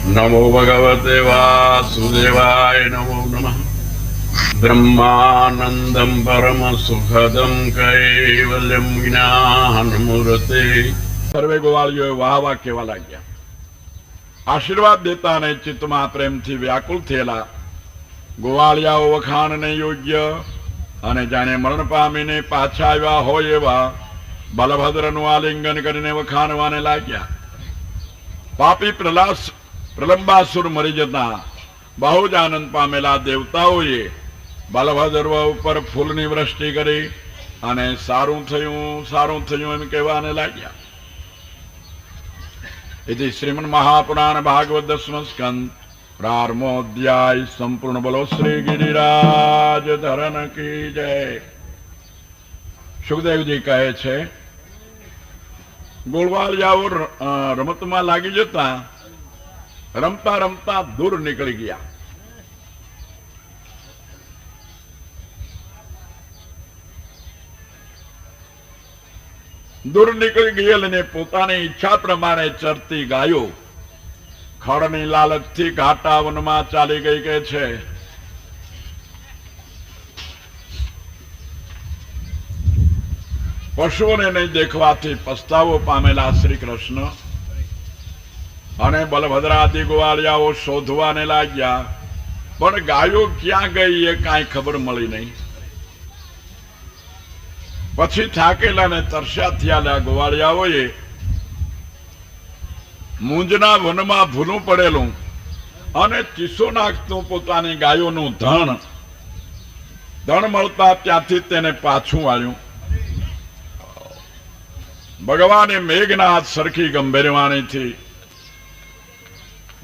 नमो भगवते वासुदेवाय नमो नमः। ब्रह्मानंदं परम सुखदं कैवल्यं ज्ञानमूर्ते। સર્વે ગોવાળીઓ વાહ વાહ કહેવા લાગ્યા. આશીર્વાદ દેતા અને ચિત્તમાં પ્રેમથી વ્યાકુળ થયેલા ગોવાળિયાઓ વખાણને યોગ્ય અને જાણે મરણ પામીને પાછા આવ્યા હોય એવા બલભદ્રનું આલિંગન કરીને વખાણવાને લાગ્યા. પાપી પ્રલંબાસુર મરી જતા બહુ જ આનંદ પામેલા દેવતાઓએ બલભદ્ર ઉપર ફૂલની વૃષ્ટિ કરી અને સારું થયું એમ કહેવાને લાગ્યા. इति श्रीमन महापुराण भागवत दसम स्कंद प्रारंभोध्याय संपूर्ण बोलो श्री गिरिराज धरन की जय. સુખદેવજી કહે છે, ગોળવાળિયાઓ રમતમાં લાગી જતા રમતા રમતા દૂર નીકળી ગયા. દૂર નીકળી ગયેલને પોતાની ઈચ્છા પ્રમાણે ચરતી ગાયો ખડની લાલચથી ઘાટા વનમાં ચાલી ગઈ કે છે. પશુઓને નહીં દેખવાથી પસ્તાવો પામેલા શ્રી કૃષ્ણ અને બલભદ્રાદિ ગોવાળિયાઓ શોધવાને લાગ્યા, પણ ગાયો ક્યાં ગઈ એ કાંઈ ખબર મળી નહીં. પછી થાકેલા ને તરસ્યા થયેલા ગોવાળિયાઓએ મૂંજના વનમાં ભૂલું પડેલું અને ચીસો નાખતું પોતાની ગાયોનું ધણ મળતા ત્યાંથી તેને પાછું આવ્યું. ભગવાને મેઘનાથ સરખી ગંભીરવાણીથી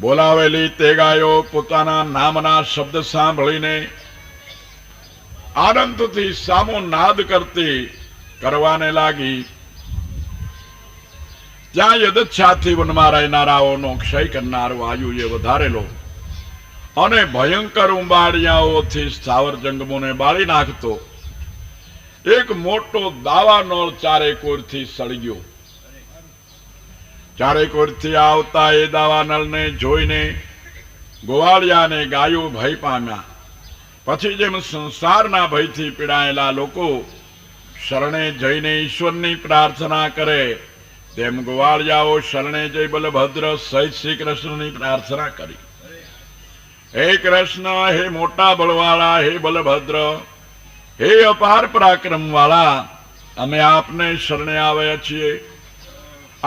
બોલાવેલી તે ગાયો પોતાના નામના શબ્દ સાંભળીને આનંદથી સામો નાદ કરવાને લાગી. ત્યાં યદચ્છાથી વનમાં રહેનારાઓનો ક્ષય કરનાર વાયુએ વધારેલો અને ભયંકર ઉંબાડિયાઓથી સ્થાવર જંગમોને બાળી નાખતો એક મોટો દાવાનળ ચારે કોરથી સળી ગયો. ચારે કોરથી આવતા એ દાવાનળને જોઈને ગોવાળિયાને ગાયો ભય પામ્યા. પછી જેમ સંસારના ભયથી પીડાયેલા લોકો શરણે જઈને ઈશ્વરની પ્રાર્થના કરે તેમ ગોવાળિયાઓ શરણે જઈ બલભદ્ર સહિત શ્રી કૃષ્ણની પ્રાર્થના કરી. હે કૃષ્ણ, હે મોટા બળવાળા, હે બલભદ્ર, હે અપાર પરાક્રમ વાળા, અમે આપને શરણે આવ્યા છીએ.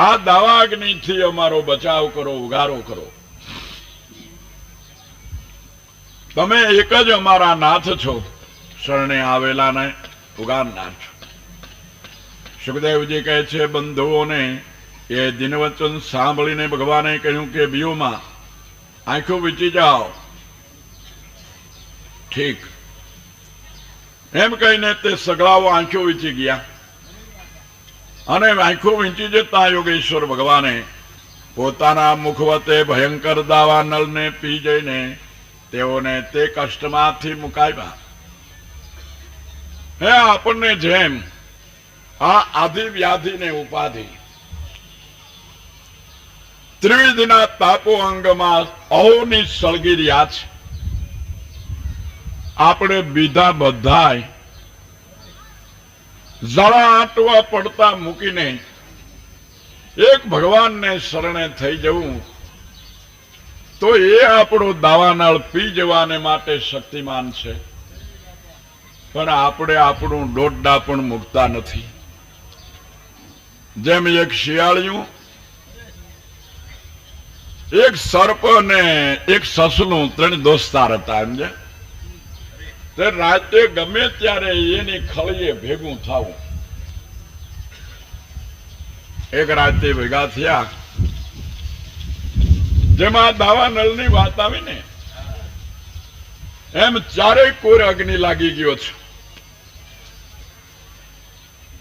આ દાવાગ્નિથી અમારો બચાવ કરો, ઉગારો કરો. તમે એક જ અમારા નાથ છો, શરણે આવેલાને ઉગારનાર છો. સુખદેવજી કહે છે, બંધુઓને એ દિનવચન સાંભળીને ભગવાને કહ્યું કે બીઓમાં આંખો વીંચી જાઓ. ઠીક એમ કહીને તે સગડાઓ આંખો વીંચી ગયા અને આંખો વીંચી જતા યોગેશ્વર ભગવાને પોતાના મુખવતે ભયંકર દાવાનળને પી જઈને તેઓને તે કષ્ટમાંથી મુકાવ્યા. હે આપણને જેમ આ આધિ વ્યાધિ ને ઉપાધિ ત્રિવિધના તાપો અંગમાં અહોની સળગી રહ્યા છે, આપણે બીધા બધાય જળા આંટવા પડતા મૂકીને એક ભગવાનને શરણે થઈ જવું તો એ આપણો દાવાનળ પી જવાને માટે શક્તિમાન છે. પણ આપણે આપણું દોડડા પણ મૂકતા નથી. જેમ એક શિયાળિયું, એક સર્પ અને એક સસલું ત્રણ દોસ્તાર હતા. સમજે તે રાતે ગમે ત્યારે એની ખળીએ ભેગું થવું. એક રાતે ભેગા થયા, જેમાં દાવાનળની વાત આવી ને એમ ચારે કોર અગ્નિ લાગી ગયો છે.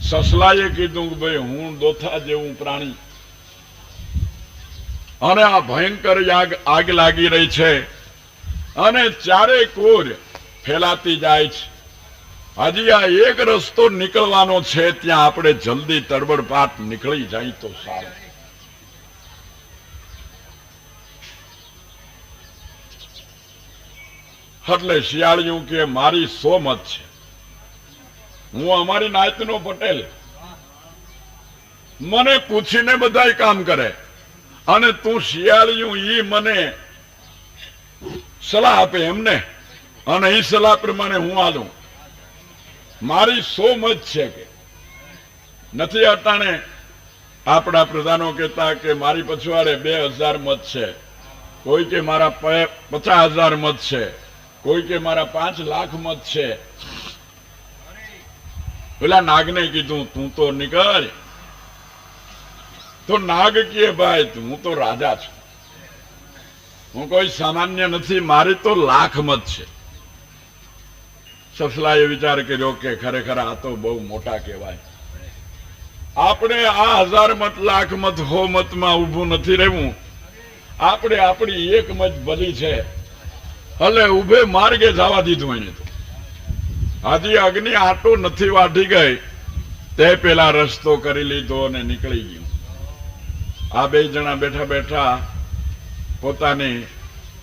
સસલાએ કીધું કે ભાઈ હું દોથા જેવું પ્રાણી અને આ ભયંકર આગ લાગી રહી છે અને ચારે કોર ફેલાતી જાય છે. હજી આ એક રસ્તો નીકળવાનો છે, ત્યાં આપણે જલ્દી તડબડપાટ નીકળી જાય તો સારું. એટલે શિયાળિયું કે મારી 100 મત છે, હું અમારી નાયતનો પટેલ, મને પૂછીને બધાય કામ કરે, અને તું શિયાળિયું ઈ મને સલાહ આપે એમને, અને એ સલાહ પ્રમાણે હું હાલું. મારી 100 મત છે કે નથી. અટાણે આપણા પ્રધાનો કહેતા કે મારી પછવાડે 2000 મત છે, કોઈ કે મારા 50,000 મત છે, કોઈ કે મારા 5 લાખ મત છે. પેલા નાગને કીધું તું તો નીકળ. તો નાગ કહે ભાઈ હું તો રાજા છું, હું કોઈ સામાન્ય નથી, મારી તો લાખ મત છે. સસલાએ વિચાર કર્યો કે ખરેખર આ તો બહુ મોટા કહેવાય. આપણે આ 1000 મત, લાખ મત, 100 મતમાં ઊભું નથી રહેવું. આપણે આપણી 1 મત ભલી છે, એટલે ઉભે માર્ગે જવા દીધું. એને તો હજી અગ્નિ આટો નથી વાઢી ગઈ તે પેલા રસ્તો કરી લીધો અને નીકળી ગયું. આ 2 જણા બેઠા બેઠા પોતાની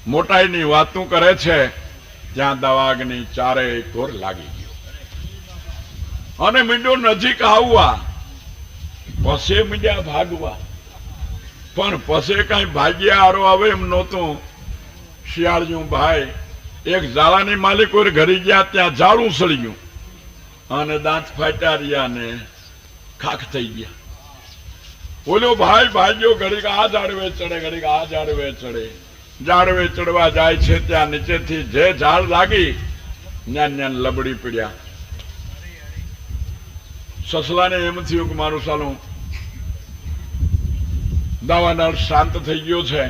મોટાઈની વાતો કરે છે, ત્યાં દવાગ્નિ ચારેય કોર લાગી ગયો અને મીંડો નજીક આવવા. પસે મીંડ્યા ભાગવા, પણ પસે કઈ ભાગ્યા હારો આવે એમ નહોતું. શિયાળિયું ભાઈ એક ઝાડાની માલિક ઘરે ગયા, ત્યાં ઝાડું સળી ગયું અને દાંત ફાટ્યા રહ્યા ને ખાખ થઈ ગયા. બોલો ભાઈ ભાગ્યો ઘડીક આ ઝાડવે ચડે, ઘડીક આ ઝાડવે ચડે. ઝાડવે ચડવા જાય છે ત્યાં નીચેથી જે ઝાડ લાગી ન્યાન ન્યાન લબડી પડ્યા. સસલાને એમ થયું કે મારું સાલું દાવાનળ શાંત થઈ ગયો છે,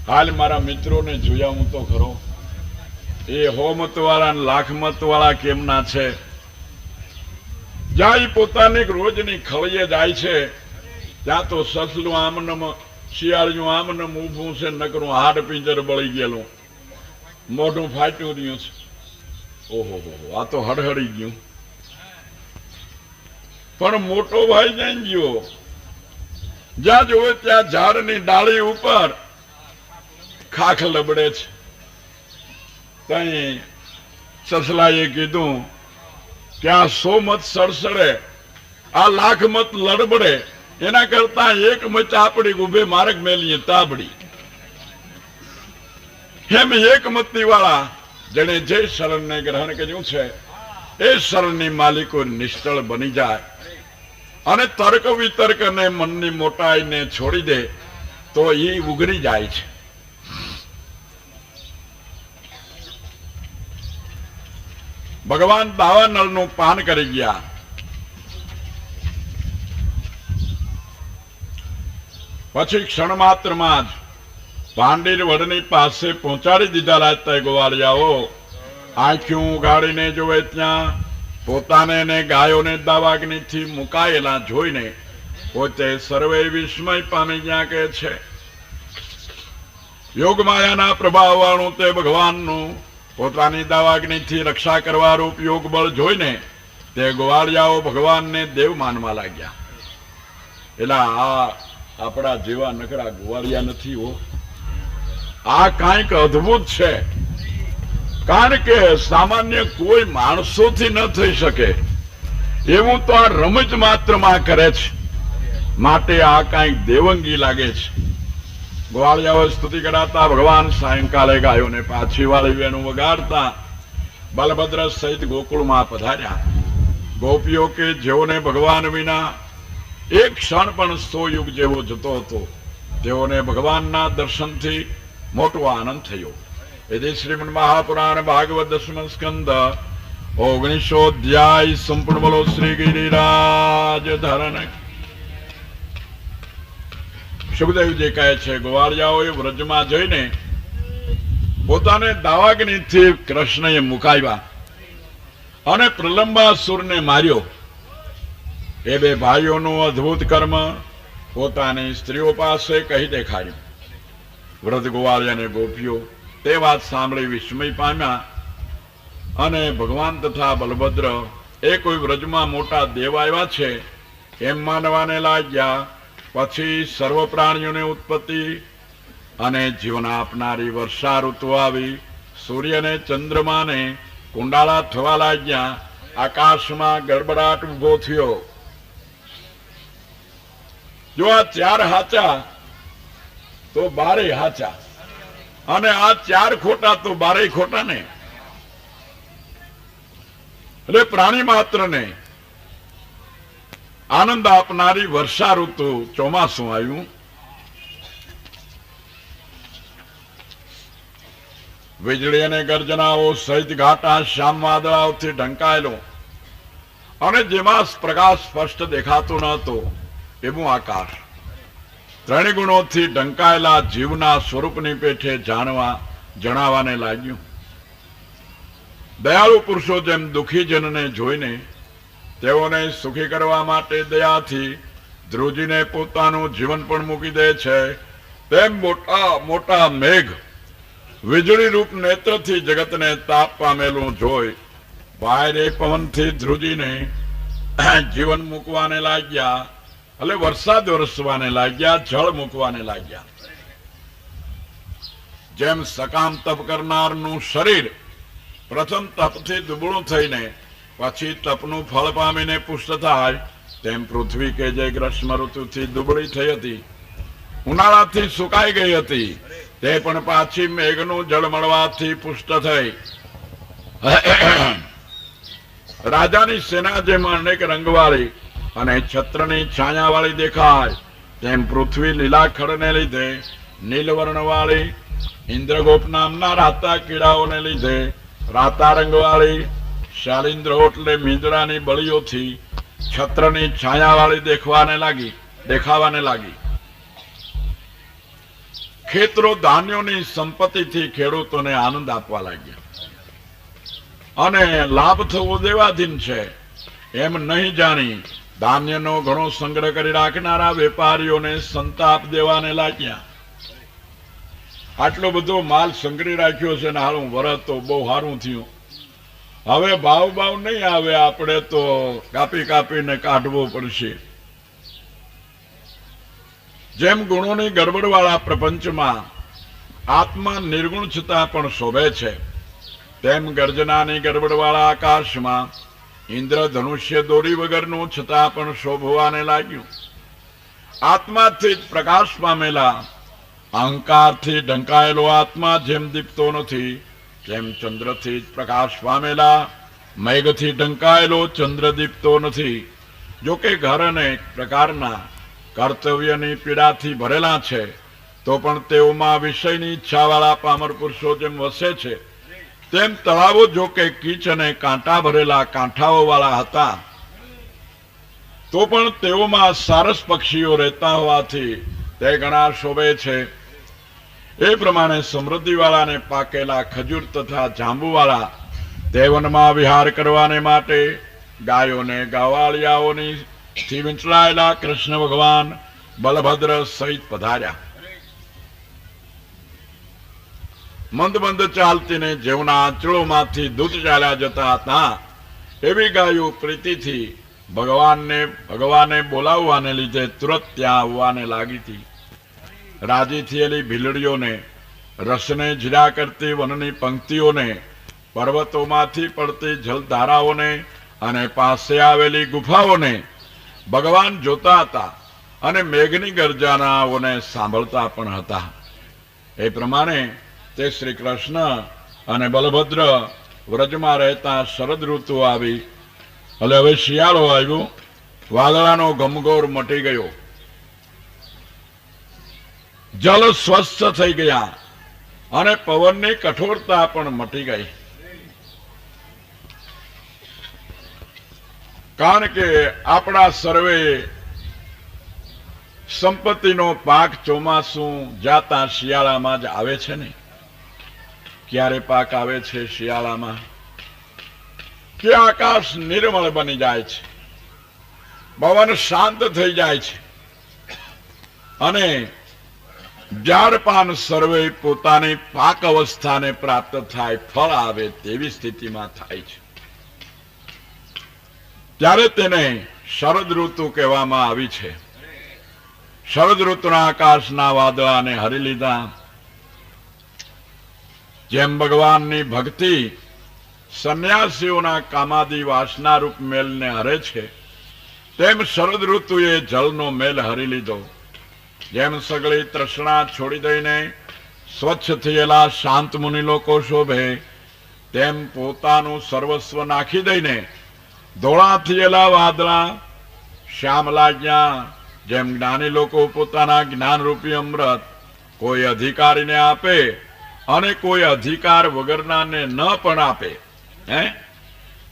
હાલ મારા મિત્રોને જોયા હું તો ખરો, એ 100 મત વાળા ને લાખ મત વાળા કેમના છે. જાય પોતાની રોજની ખળીએ જાય છે, ત્યાં તો સસલું આમનમ, શિયાળિયું આમનમ ઊભું છે, નકરું હાડ પિંજર બળી ગયેલું, મોઢું ફાટ્યું રહ્યું છે. ઓહો આ તો હડહડી ગયું. પણ મોટો ભાઈ જઈ ગયો, જ્યાં જોવે ત્યાં ઝાડની ડાળી ઉપર ખાખ લબડે છે. તઈ સસલાએ કીધું કે આ 100 મત સડસડે, આ લાખ મત લડબડે, એના કરતા 1 મત આપડી ઉભે માર્ગ મેલીએ તાબડી. એમ 1 મતની વાળા જેને જે શરણને ગ્રહણ કર્યું છે એ શરણની માલિકો નિષ્ઠળ બની જાય અને તર્ક વિતર્ક ને મનની મોટાઈને છોડી દે તો એ ઉઘરી જાય છે. ભગવાન દાવાનળનું પાન કરી ગયા. પછી ક્ષણ માત્રમાં જ પાંડીર વડની પાસે પહોંચાડી દીધા. લાજતા ગોવાળિયાઓ આંખ્યું ઉગાડીને જોવે ત્યાં પોતાને ને ગાયોને દાવાગ્નિથી મુકાયેલા જોઈને પોતે સર્વે વિસ્મય પામી ગયા. કે છે યોગ માયાના પ્રભાવ વાળું તે ભગવાનનું પોતાની દાવાગ્નિથી રક્ષા કરવા રૂપ યોગ બળ જોઈને તે ગોવાળિયાઓ ભગવાનને દેવ માનવા લાગ્યા. એટલે આ આપણા જેવા નકરા ગોવાળિયા નથી હો, આ કાંઈક અદ્ભુત છે. કારણ કે સામાન્ય કોઈ માણસોથી ન થઈ શકે એવું તો આ રમત માત્રમાં કરે છે, માટે આ કાંઈક દેવંગી લાગે છે. ગોવાળિયાઓ સ્તુતિ કરાતા ભગવાન સાયંકાલે ગાયોને પાછી વાળી વેણું વગાડતા બલભદ્ર સહિત ગોકુળમાં પધાર્યા. ગોપીઓ કે જેઓને ભગવાન વિના એક ક્ષણ પણ 100 યુગ જેવો જતો હતો તેઓને ભગવાનના દર્શનથી મોટો આનંદ થયો. એ શ્રીમદ મહાપુરાણ ભાગવત 10મ સ્કંદ 19ો અધ્યાય સંપૂર્ણ બોલો શ્રી ગિરિરાજ ધરણ. સુખદેવજી કહે છે ગોવાળિયાઓએ વ્રજમાં જઈને પોતાને દાવાગ્નિથી કૃષ્ણએ મુકાવ્યા અને પ્રલંબાસુરને માર્યો. એ 2 ભાઈઓનું અદ્ભુત કર્મ પોતાની સ્ત્રીઓ પાસે કહી દેખાડ્યું. વ્રત ગોવાળિયા અને ગોપીઓ તે વાત સાંભળી વિસ્મય પામ્યા અને ભગવાન તથા બલભદ્ર એ કોઈ વ્રજમાં મોટા દેવ આવ્યા છે એમ માનવાને લાગ્યા. પછી સર્વ પ્રાણીઓને ઉત્પત્તિ અને જીવન આપનારી વર્ષા ઋતુ આવી સૂર્ય ને ચંદ્રમા ને કુંડાળા થવા લાગ્યા, આકાશમાં ગડબડાટ ઉભો થયો. જો આ ચાર હાચા તો બારે હાચા, અને આ ચાર ખોટા તો બારે ખોટા ને. એટલે પ્રાણી માત્ર ને આનંદ આપનારી વર્ષા ઋતુ ચોમાસું આવ્યું. વીજળી અને ગર્જનાઓ સહિત ઘાટા શ્યામ વાદળાઓથી ઢંકાયેલો, અને જેમાં પ્રકાશ સ્પષ્ટ દેખાતો ન હતો એવું આકાશ ત્રણેય ગુણોથી ઢંકાયેલા જીવના સ્વરૂપની પેઠે જણાવાને લાગ્યું. દયાળુ પુરુષો જેમ દુઃખી જનને જોઈને તેઓને સુખી કરવા માટે દયાથી ધ્રુજીને પોતાનું જીવન પણ મૂકી દે છે, તેમ મોટા મોટા મેઘ વીજળી રૂપ નેત્રથી જગતને તાપ પામેલું જોઈ વાયરે પવનથી ધ્રુજીને જીવન મૂકવાને લાગ્યા. એટલે વરસાદ વરસવાને લાગ્યા, જળ મૂકવાને લાગ્યા. જેમ સકામ તપ કરનારનું શરીર પ્રથમ તપથી દુબળું થઈને પછી તપનું ફળ પામીને પુષ્ટ થાય, તેમ પૃથ્વી કે જે ગ્રીષ્મ ઋતુથી દુબળી થઈ હતી, ઉનાળાથી સુકાઈ ગઈ હતી, તે પણ પાછી મેઘનું જળ મળવાથી પુષ્ટ થઈ. રાજાની સેના જેમ અનેક રંગવાળી અને છત્રની છાયાવાળી દેખાય, તેમ પૃથ્વી લીલા ખડને લીધે નીલવર્ણવાળી, ઇન્દ્રગોપ નામના રાતા કીડાઓને લીધે રાતા રંગવાળી, શાલિન્દ્ર એટલે મીંદડાની બળીઓથી છત્રની છાયાવાળી દેખાવાને લાગી. ખેતરો ધાન્યોની સંપત્તિથી ખેડૂતોને આનંદ આપવા લાગ્યા, અને લાભ થવો દેવાધીન છે એમ નહીં જાણી ધાન્યનો ઘણો સંગ્રહ કરી રાખનારા વેપારીઓને સંતાપ દેવાને લાગ્યા. આટલો બધો માલ સંગ્રહી રાખ્યો છે ને હારું વરસ તો બહુ સારું થયું, હવે ભાવ નહીં આવે, આપણે તો કાપીને કાઢવો પડશે. જેમ ગુણોની ગડબડવાળા પ્રપંચમાં આત્મા નિર્ગુણ છતાં પણ શોભે છે, તેમ ગર્જનાની ગડબડવાળા આકાશમાં ઇન્દ્ર ધનુષ્ય દોરી વગરનું છતાં પણ શોભવાને લાગ્યું. આત્માથી જ પ્રકાશ પામેલા અહંકારથી ઢંકાયેલો આત્મા જેમ દીપતો નથી, તેમ ચંદ્રથી જ પ્રકાશ પામેલા મેઘથી ઢંકાયેલો ચંદ્ર દીપતો નથી. જોકે ઘર અનેક પ્રકારના કર્તવ્યની પીડાથી ભરેલા છે, તો પણ તેઓમાં વિષયની ઈચ્છાવાળા પામર પુરુષો જેમ વસે છે, તેમ તળાવો જોકે કીચ અને કાંટા ભરેલા કાંઠાઓ વાળા હતા, તો પણ તેઓમાં સારસ પક્ષીઓ રહેતા હોવાથી તે ઘણા શોભે છે. એ પ્રમાણે સમૃદ્ધિવાળાને પાકેલા ખજૂર તથા જાંબુવાળા દેવનમાં વિહાર કરવાને માટે ગાયોને ગાવાળિયાઓની થી વીંટળાયેલા કૃષ્ણ ભગવાન બલભદ્ર સહિત પધાર્યા. મંદ મંદ ચાલતીને જેવના આંચળોમાંથી દૂધ ચાલ્યા જતા હતા, એવી ગાયો પ્રીતિથી ભગવાને બોલાવવાને લીધે તુરત ત્યાં આવવાને લાગી હતી. રાજી થયેલી ભીલડીઓને, રસને જીરા કરતી વનની પંક્તિઓને, પર્વતોમાંથી પડતી જલધારાઓને અને પાસે આવેલી ગુફાઓને ભગવાન જોતા હતા, અને મેઘની ગર્જનાઓને સાંભળતા પણ હતા. એ પ્રમાણે તે શ્રી કૃષ્ણ અને બલભદ્ર વ્રજમાં રહેતા શરદ ઋતુ આવી. એટલે હવે શિયાળો આવ્યો, વાદળાનો ઘમઘોર મટી ગયો, જલ સ્વસ્થ થઈ ગયા, અને પવનની કઠોરતા પણ મટી ગઈ. કારણ કે આપણા સર્વે સંપત્તિનો પાક ચોમાસું જાતા શિયાળામાં જ આવે છે ને. ક્યારે પાક આવે છે શિયાળામાં કે આકાશ નિર્મળ બની જાય છે, પવન શાંત થઈ જાય છે, અને ઝાડપાન સર્વે પોતાની પાક અવસ્થાને પ્રાપ્ત થાય, ફળ આવે તેવી સ્થિતિમાં થાય છે. ત્યારે તેને શરદ ઋતુ કહેવામાં આવી છે. શરદ ઋતુના આકાશના વાદળાને હરી લીધા, જેમ ભગવાનની ભક્તિ સંન્યાસીઓના કામાદી વાસના રૂપ મેલને હરે છે, તેમ શરદ ઋતુએ જળનો મેલ હરી લીધો. જેમ સગળી તૃષ્ણા છોડી દઈને સ્વચ્છ થયેલા શાંત મુનિ લોકો શોભે, તેમ પોતાનું સર્વસ્વ નાખી દઈને ધોળા થયેલા વાદળા શ્યામ લાગ્યા. જેમ જ્ઞાની લોકો પોતાના જ્ઞાનરૂપી અમૃત કોઈ અધિકારીને આપે અને કોઈ અધિકાર વગરનાને ન પણ આપે,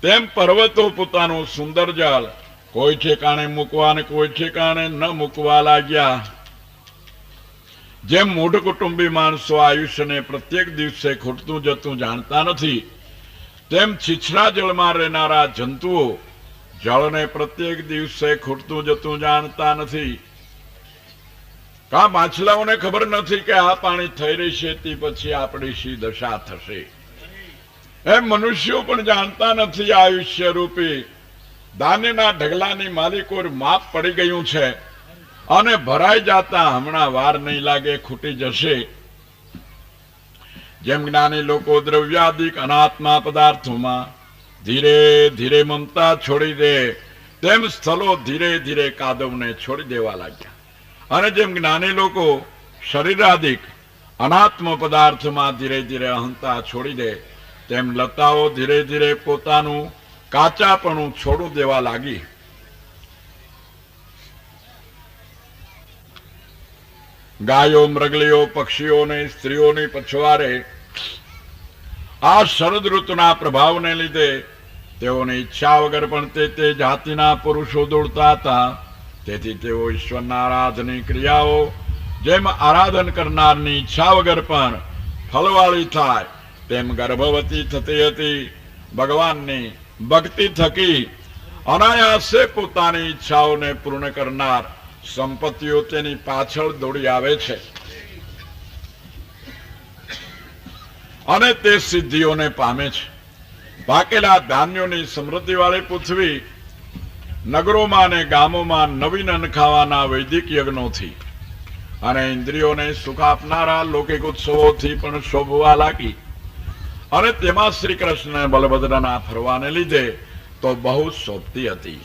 તેમ પર્વતો પોતાનું સુંદર જળ કોઈ ઠેકાણે મૂકવા અને કોઈ ઠેકાણે ન મૂકવા લાગ્યા. જેમ મૂઢ કુટુંબી માણસો આયુષ્યને પ્રત્યેક દિવસે ખૂટતું જતું જાણતા નથી, તેમ છીછરા જળમાં રહેનારા જંતુઓ જળને પ્રત્યેક દિવસે ખૂટતું જતું જાણતા નથી. કા માછલાઓને ખબર નથી કે આ પાણી થઈ રહેશે તે પછી આપણી શી દશા થશે. એમ મનુષ્યો પણ જાણતા નથી આયુષ્ય રૂપી ધાન્યના ઢગલાની માલિકો માપ પડી ગયું છે અને ભરાઈ જાતા હમણાં વાર નહીં લાગે ખૂટી જશે. જેમ જ્ઞાની લોકો દ્રવ્યાદિક અનાત્મા પદાર્થોમાં ધીરે ધીરે મમતા છોડી દે, તેમ સ્થળો ધીરે ધીરે કાદવને છોડી દેવા લાગ્યા. અને જેમ જ્ઞાની લોકો શરીરાદિક અનાત્મ પદાર્થમાં ધીરે ધીરે અહંતા છોડી દે, તેમ લતાઓ ધીરે ધીરે પોતાનું કાચાપણું છોડું દેવા લાગી. ગાયો, મૃગલીઓ, પક્ષીઓને સ્ત્રીઓની પછવારે આ શરદ ઋતુના પ્રભાવને લીધે તેઓની ઈચ્છા વગર પણ તે જાતિના પુરુષો દોડતા હતા. તેથી તેઓ ઈશ્વરના આરાધની ક્રિયાઓ જેમ આરાધન કરનારની ઈચ્છા વગર પણ ફલવાળી થાય, તેમ ગર્ભવતી થતી હતી. ભગવાનની ભક્તિ થકી અનાયાસે પોતાની ઈચ્છાઓને પૂર્ણ કરનાર સંપત્તિઓ તેની પાછળ દોડી આવે છે અને તે સિદ્ધિઓને પામે છે. પાકેલા ધાન્યોની સમૃદ્ધિવાળી પૃથ્વી નગરોમાં અને ગામોમાં નવીન અન્ન ખાવાના વૈદિક યજ્ઞોથી અને ઇન્દ્રિયોને સુખ આપનારા લૌકિક ઉત્સવોથી પણ શોભવા લાગી. અને તેમાં શ્રી કૃષ્ણ બલભદ્રના ફરવાને લીધે તો બહુ શોભતી હતી.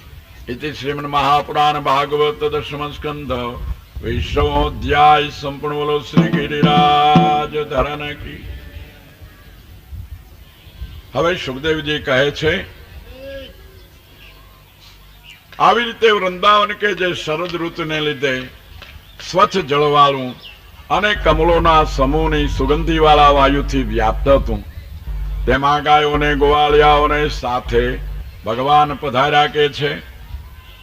ઇતિ શ્રીમદ મહાપુરાણ ભાગવત દશમ સ્કંધ 20મો અધ્યાય સંપૂર્ણ. બોલો શ્રી ગિરિરાજ ધરન કી. હવે સુખદેવજી કહે છે, આવી રીતે વૃંદાવન કે જે શરદ ઋતુને લીધે સ્વચ્છ જળવાળું અને કમળોના સમૂહની સુગંધીવાળા વાયુથી વ્યાપ્ત હતું, તેમાં ગાયોને ગોવાળિયાઓને સાથે ભગવાન પધાર્યા કે છે.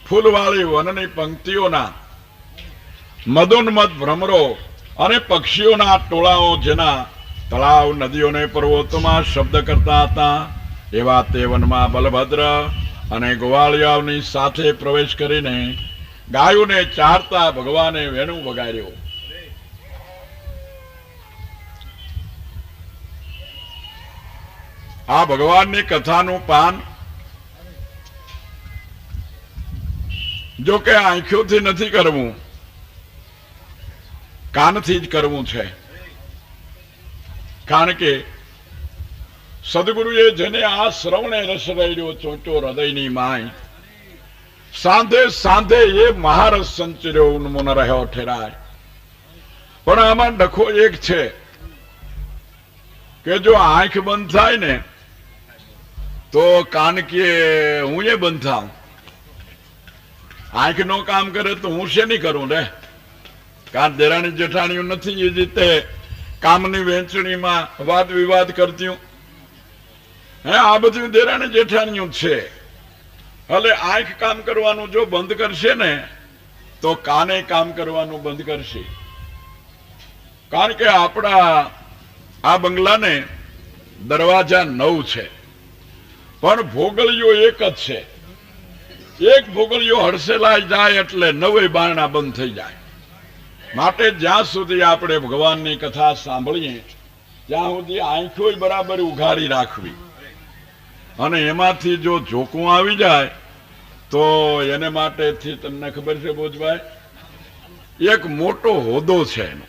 ફૂલવાળી વનની પંક્તિઓના મદોન્મદ ભ્રમરો અને પક્ષીઓના ટોળાઓ જેના તળાવ, નદીઓને પર્વતોમાં શબ્દ કરતા હતા, એવા તે વનમાં બલભદ્ર અને ગોવાળિયાઓની સાથે પ્રવેશ કરીને ગાયોને ચારતા ભગવાને વેણુ વગાડ્યો. આ ભગવાનની કથાનું પાન જો કે આંખોથી નથી કરવું, કાનથી જ કરવું છે. કારણ કે સદગુરુએ જેને આ શ્રવણે રસ રહ્યો ચોંચો હૃદયની માય, સાંધે સાંધે એ મહારસ સંચર્યો ઉન્મૂન રહ્યો ઠેરાય. પણ આમાં ડખો એક છે કે જો આંખ બંધ થાય ને તો કાન કે હું એ બંધ થાઉં. આંખ નો કામ કરે તો હું શેની કરું રે? કારણ દેરાણી જેઠાણીઓ નથી એ રીતે કામની વહેંચણીમાં વાદ વિવાદ કરતી. આ બધું દેરાણી જેઠાણીઓ છે. એટલે આંખ કામ કરવાનું જો બંધ કરશે ને તો કાને કામ કરવાનું બંધ કરશે. કારણ કે આપણા આ બંગલાને દરવાજા 9 છે, પણ ભોગળીઓ એક જ છે. એક ભોગળીઓ હડસેલાઈ જાય એટલે 9 બારણા બંધ થઈ જાય. માટે જ્યાં સુધી આપણે ભગવાનની કથા સાંભળીએ ત્યાં સુધી આંખો બરાબર ઉઘાડી રાખવી. અને એમાંથી જો જોકું આવી જાય તો એને માટેથી તમને ખબર છે બોજભાઈ, એક મોટો હોદ્દો છે એનો.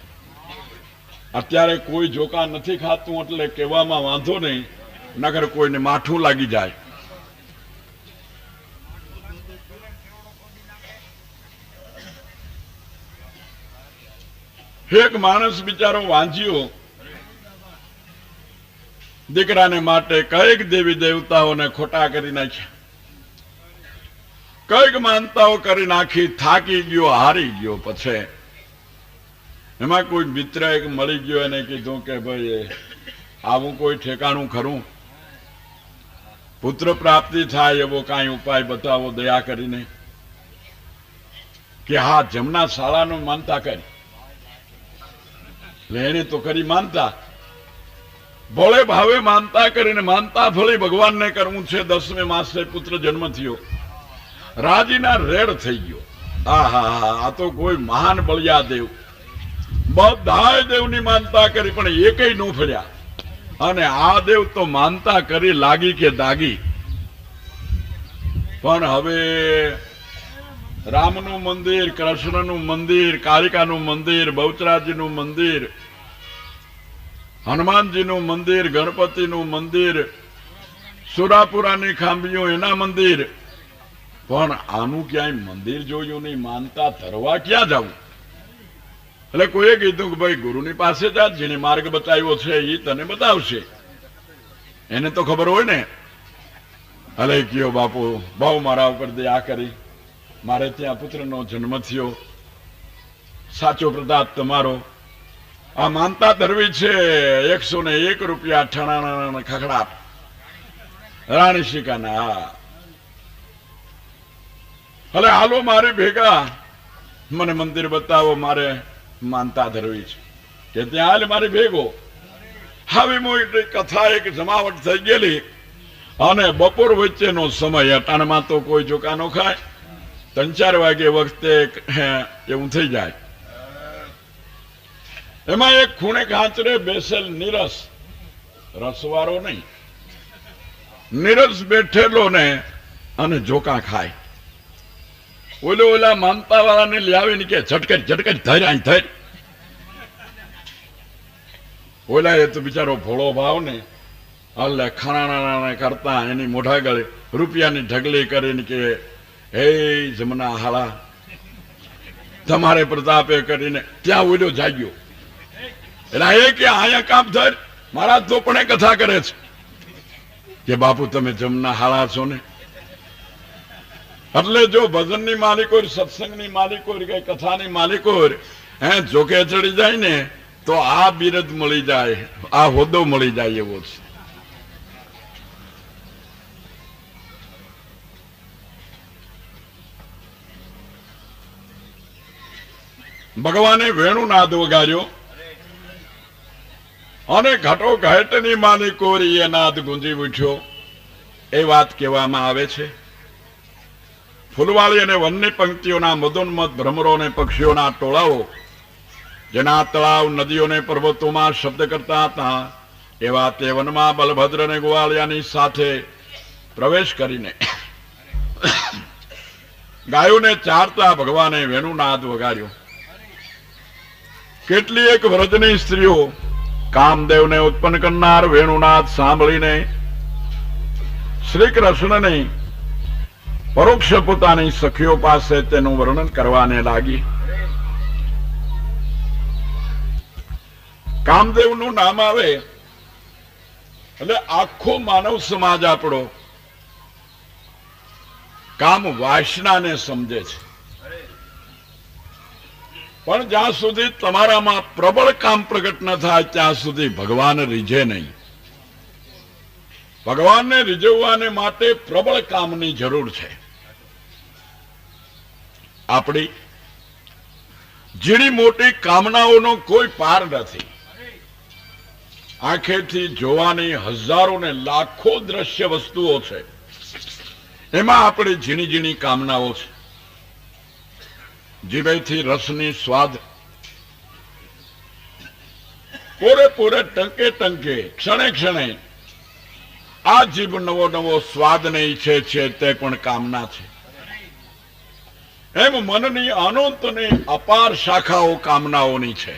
અત્યારે કોઈ જોકા નથી ખાતું એટલે કહેવામાં વાંધો નહીં, નગર કોઈને માઠું લાગી જાય. એક માણસ બિચારો વાંચ્યો દીકરાને માટે કઈક દેવી દેવતાઓને ખોટા કરી નાખ્યા, કઈક માનતાઓ કરી નાખી, થાકી ગયો, હારી ગયો. પછી એમાં કોઈ મિત્ર એક મળી ગયો, એને કીધું કે ભાઈ આવું કોઈ ઠેકાણું ખરું, પુત્ર પ્રાપ્તિ થાય એવો કાંઈ ઉપાય બતાવો દયા કરીને. કે હા, જમના શાળાનો માનતા કરી. એટલે એને તો કરી માનતા, ભોળે ભાવે માનતા કરીને, માનતા ભલે ભગવાનને કરવું છે. 10મે માસે પુત્ર જન્મ થયો, રાજીના રેડ થઈ ગયો. આહા, આ તો કોઈ મહાન બળિયા દેવ. બધાય દેવની માનતા કરી પણ એકેય ન ફળ્યા. અને આ દેવ તો માનતા કરી લાગી કે દાગી. પણ હવે રામનું મંદિર, કૃષ્ણનું મંદિર, કાલિકાનું મંદિર, બહુચરાજીનું મંદિર, હનુમાનજીનું મંદિર, ગણપતિનું મંદિર, સુરાપુરાની ખાંભીઓ એના મંદિર, પણ આનું ક્યાંય મંદિર જોયું નહીં. માનતા ધરવા ક્યાં જવું? એટલે કોઈએ કીધું કે ભાઈ ગુરુની પાસે જા, જેને માર્ગ બતાવ્યો છે એ તને બતાવશે, એને તો ખબર હોય ને. અલે કયો બાપુ, બહુ મારા ઉપર દયા કરી, મારે ત્યાં પુત્રનો જન્મ થયો, સાચો પ્રતાપ તમારો. આ માનતા ધરવી છે 101 રૂપિયા ઠણાણા ખખડા રાણી શિકાના. હલે હાલો મારે ભેગા, મને મંદિર બતાવો, મારે માનતા ધરવી છે. કે ત્યાં હાલ મારી ભેગો. હવે મોટી કથા એક જમાવટ થઈ ગયેલી, અને બપોર વચ્ચેનો સમય. અટાણમાં તો કોઈ જોકા નો ખાય, 3-4 વાગે વખતે એવું થઈ જાય. એમાં એક ખૂણે ખાંચરે બેસેલ નીરસ, રસવાળો નહીં, નીરસ બેઠેલો ને અને જોકા ખાય. ઓલા માનતા વાળાને લાવીને કે ઝટકટ ઝટકટ ધર અહીં ધર. ઓલા એ તો બિચારો ભોળો ભાવ ને એટલે ખાણા કરતા એની મોઢા ગળે રૂપિયાની ઢગલી કરીને કે હે જમના હાળા, તમારે પ્રતાપે કરીને ત્યાં ઓલ્યો જાગ્યો. એટલે એ કે અહીંયા કામ ધર, મારા તો પણ કથા કરે છે કે બાપુ તમે જમના હાળા છો ને. એટલે જો ભજનની માલિકો, સત્સંગની માલિકો, કઈ કથાની માલિકો જોકે ચડી જાય ને તો આ બિરદ મળી જાય, આ હોદ્દો મળી જાય એવો છે. ભગવાને વેણુનાદ વગાડ્યો અને ઘટો ઘટની માલિકોરી એ નાદ ગુંજી ઉઠ્યો, એ વાત કહેવામાં આવે છે. ફૂલવાળી અને વનની પંક્તિઓના મદોન્મત ભ્રમરો અને પક્ષીઓના ટોળાઓ જેના તળાવ, નદીઓને, પર્વતોમાં શબ્દ કરતા હતા, એવા તે વનમાં બલભદ્ર અને ગોવાળિયાની સાથે પ્રવેશ કરીને ગાયોને ચારતા ભગવાને વેણુનાદ વગાડ્યો. કેટલી એક વ્રજની સ્ત્રીઓ કામદેવને ઉત્પન્ન કરનાર વેણુનાદ સાંભળીને શ્રી કૃષ્ણને પરોક્ષ પોતાની સખીઓ પાસે તેનું વર્ણન કરવાને લાગી. કામદેવનું નામ આવે એટલે આખો માનવ સમાજ આપણો કામ વાસનાને સમજે છે. પણ જ્યાં સુધી તમારામાં પ્રબળ કામ પ્રગટ ન થાય ત્યાં સુધી ભગવાન રીઝે નહીં. ભગવાનને રીઝવવાને માટે પ્રબળ કામની જરૂર છે. આપણી ઝીણી મોટી કામનાઓનો કોઈ પાર નથી. આંખેથી જોવાની હજારો ને લાખો દ્રશ્ય વસ્તુઓ છે, એમાં આપણી ઝીણી ઝીણી કામનાઓ છે. જીભેથી રસની સ્વાદ, પૂરેપૂરે ટંકે ટંકે, ક્ષણે ક્ષણે આ જીભ નવો નવો સ્વાદને ઈચ્છે છે, તે પણ કામના છે. એમ મનની અનંતની અપાર શાખાઓ કામનાઓની છે.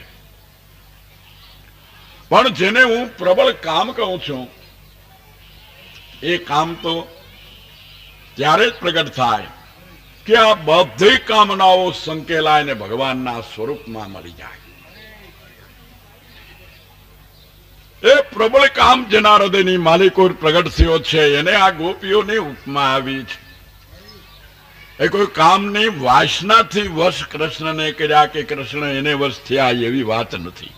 પણ જેને હું પ્રબળ કામ કહું છું એ કામ તો ત્યારે જ પ્રગટ થાય કે આ બધી કામનાઓ સંકેલાઈને ભગવાનના સ્વરૂપમાં મળી જાય. એ પ્રબળ કામ જેના હૃદયની માલિકો પ્રગટ થયો છે એને આ ગોપીઓની ઉપમા આવી છે. એ કોઈ કામની વાસનાથી વશ કૃષ્ણને કર્યા કે કૃષ્ણ એને વશ થયા એવી વાત નથી.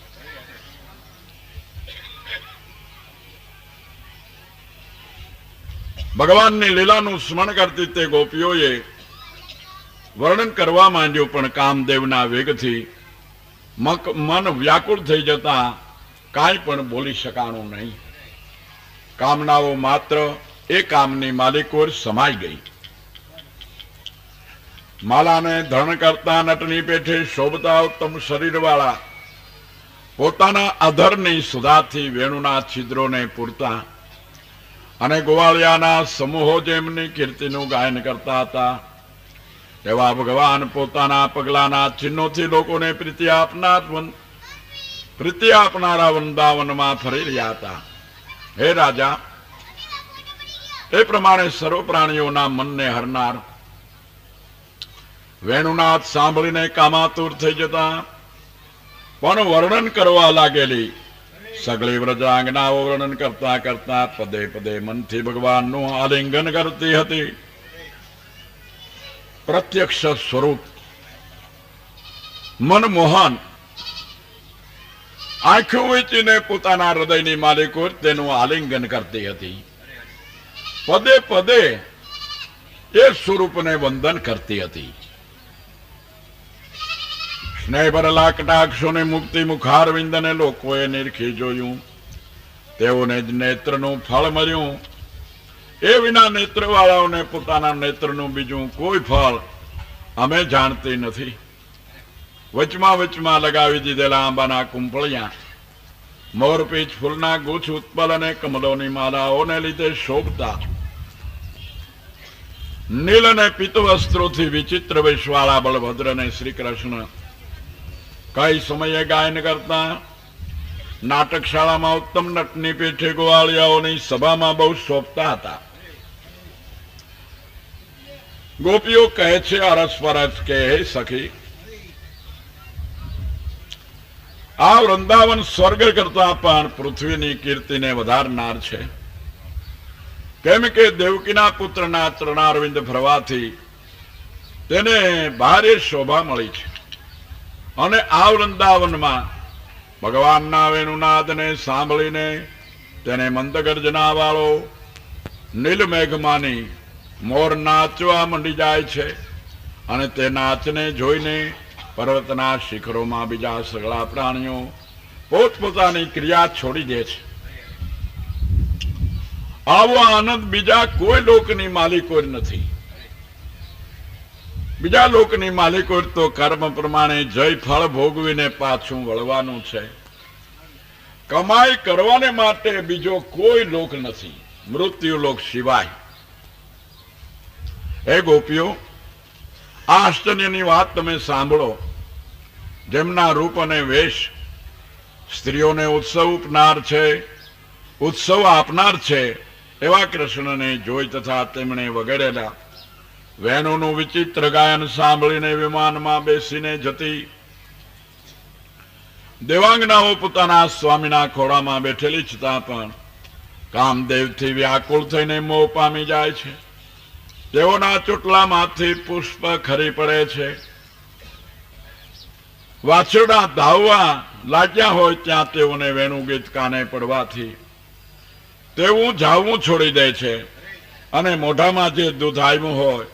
ભગવાનની લીલાનું સ્મરણ કરતી તે ગોપીઓએ વર્ણન કરવા માંડ્યું, પણ કામદેવના વેગથી મન વ્યાકુળ થઈ જતા કાંઈ પણ બોલી શકાણું નહીં. કામનાઓ માત્ર એ કામની માલિકો સમાઈ ગઈ. માલાને ધરણ કરતા નટની પેઠે શોભતા ઉત્તમ શરીર વાળા પોતાના અધરની સુધાથી વેણુના છિદ્રોને પૂરતા અને ગોવાળિયાના સમૂહો જેમની કીર્તિનું ગાયન કરતા હતા એવા ભગવાન પોતાના પગલાના ચિહ્નોથી લોકોને પ્રીતિ આપનારા વૃંદાવનમાં ફરી રહ્યા હતા. હે રાજા, એ પ્રમાણે સર્વ પ્રાણીઓના મનને હરનાર વેણુનાદ સાંભળીને કામાતુર થઈ જતા પણ વર્ણન કરવા લાગેલી સગળી વ્રજાંગનાઓ વર્ણન કરતા કરતા પદે પદે મનથી ભગવાનનું આલિંગન કરતી હતી. પ્રત્યક્ષ સ્વરૂપ મનમોહન આંખો વેચીને પોતાના હૃદયની માલિકો તેનું આલિંગન કરતી હતી. પદે પદે એ સ્વરૂપને વંદન કરતી હતી. સ્નેહ ભરેલા કટાક્ષોને મુક્તિ મુખારવિંદને લોકોએ નિરખી જોયું. તેઓને જ નેત્રનું ફળ મળ્યું. એ વિના નેત્રવાળાઓને પોતાના નેત્રનું બીજું કોઈ ફળ અમે જાણતી નથી. વચમાં વચમાં લગાવી દીધેલા આંબાના કુંપળિયા મોરપીંછ ફૂલના ગુચ્છ ઉત્પલ અને કમલોની માલાઓને લીધે શોભતા નીલ અને પિત્ત વસ્ત્રોથી વિચિત્ર વેશવાળા બળભદ્રને શ્રી કૃષ્ણ કઈ સમયે ગાયન કરતા નાટકશાળામાં ઉત્તમ નટની પેઠે ગોવાળિયાઓની સભામાં બહુ શોભતા હતા. ગોપીઓ કહે છે અરસપરસ કે હે સખી, આ વૃંદાવન સ્વર્ગ કરતા પણ પૃથ્વીની કીર્તિને વધારનાર છે. કેમ કે દેવકીના પુત્રના ચરણારવિંદ ફરવાથી તેને ભારે શોભા મળી છે અને આ વૃંદાવનમાં ભગવાનના વેણુનાદને સાંભળીને તેને મંદગર્જના વાળો નીલમેઘમાની મોર નાચવા મંડી જાય છે અને તે નાચને જોઈને પર્વતના શિખરોમાં બીજા સગળા પ્રાણીઓ પોતપોતાની ક્રિયા છોડી દે છે. આવો આનંદ બીજા કોઈ લોકની માલિકો નથી. બીજા લોકની માલિકો તો કર્મ પ્રમાણે જય ફળ ભોગવીને પાછું વળવાનું છે. કમાઈ કરવાને માટે બીજો કોઈ લોક નથી, મૃત્યુ લોક સિવાય. હે ગોપીઓ, આ આશ્ચર્યની વાત તમે સાંભળો. જેમના રૂપ અને વેશ સ્ત્રીઓને ઉત્સવ આપનાર છે એવા કૃષ્ણને જોઈ તથા તેમણે વગાડેલા વેણુનું વિચિત્ર ગાયન સાંભળીને વિમાનમાં બેસીને જતી દેવાંગનાઓ પોતાના સ્વામીના ખોળામાં બેઠેલી છતાં પણ કામદેવથી વ્યાકુળ થઈને મોહ પામી જાય છે. તેઓના ચોટલામાંથી પુષ્પ ખરી પડે છે. વાછરડા ધાવવા લાગ્યા હોય ત્યાં તેઓને વેણુ ગીત કાને પડવાથી તેવું ઝાવવું છોડી દે છે અને મોઢામાં જે દૂધ આવ્યું હોય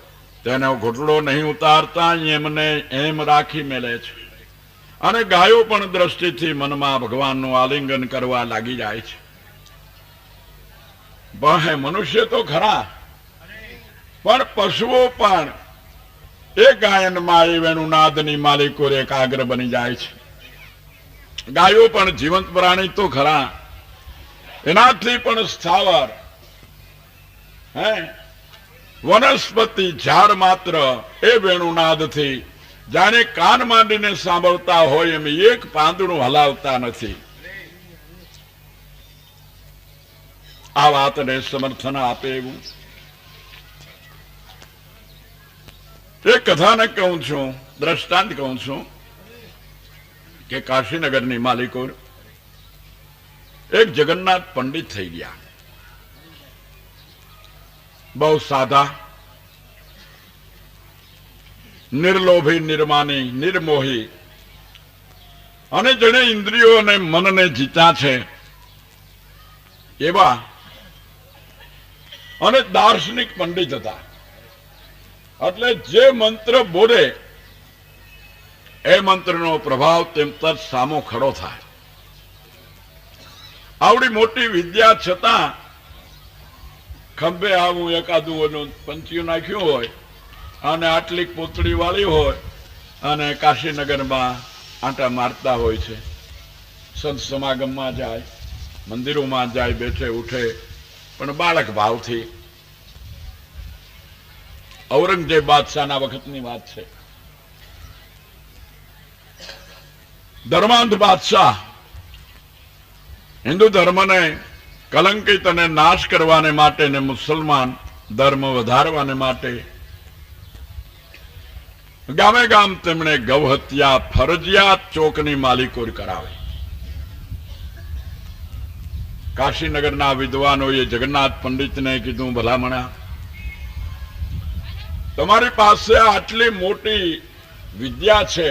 તેનો ઘૂંટડો નહીં ઉતારતા એમને એમ રાખી મેલે છે. અને ગાયો પણ દ્રષ્ટિથી મનમાં ભગવાનનું આલિંગન કરવા લાગી જાય છે. મનુષ્ય તો ખરા, પણ પશુઓ પણ એ ગાયનમાં એ વેણુનાદની માલિકો એકાગ્ર બની જાય છે. ગાયો પણ જીવંત પ્રાણી તો ખરા, એનાથી પણ સ્થાવર વનસ્પતિ ઝાડ માત્ર એ વેણુનાદથી જાણે કાન માંડીને સાંભળતા હોય એમ એક પાંદડું હલાવતા નથી. આ વાતને સમર્થન આપે એવું એક કથાને કહું છું, દ્રષ્ટાંત કહું છું કે કાશીનગરની માલિકો એક જગન્નાથ પંડિત થઈ ગયા. બહુ સાદા, નિર્લોભી, નિર્માની, નિર્મોહી અને જેણે ઇન્દ્રિયો અને મનને જીત્યા છે એવા અને દાર્શનિક પંડિત હતા. એટલે જે મંત્ર બોલે એ મંત્રનો પ્રભાવ તેમ તરત સામો ખડો થાય. આવડી મોટી વિદ્યા છતાં ખંભે આવું એકાદું પંચિયું નાખ્યું હોય અને આટલી પોતળી વાળી હોય અને કાશીનગરમાં આંટા મારતા હોય છે. સંત સમાગમમાં જાય, મંદિરોમાં જાય, બેઠે ઉઠે, પણ બાળક ભાવથી. ઔરંગઝેબ બાદશાહના વખતની વાત છે. ધર્માંધ બાદશાહ હિન્દુ ધર્મને કલંકિત અને નાશ કરવાને માટે ને મુસલમાન ધર્મ વધારવાને માટે ગામે ગામ તેમણે ગૌ હત્યા ફરજિયાત ચોકની માલિકો કરાવી. કાશીનગરના વિદ્વાનોએ જગન્નાથ પંડિતને કીધું, ભલામણા, તમારી પાસે આટલી મોટી વિદ્યા છે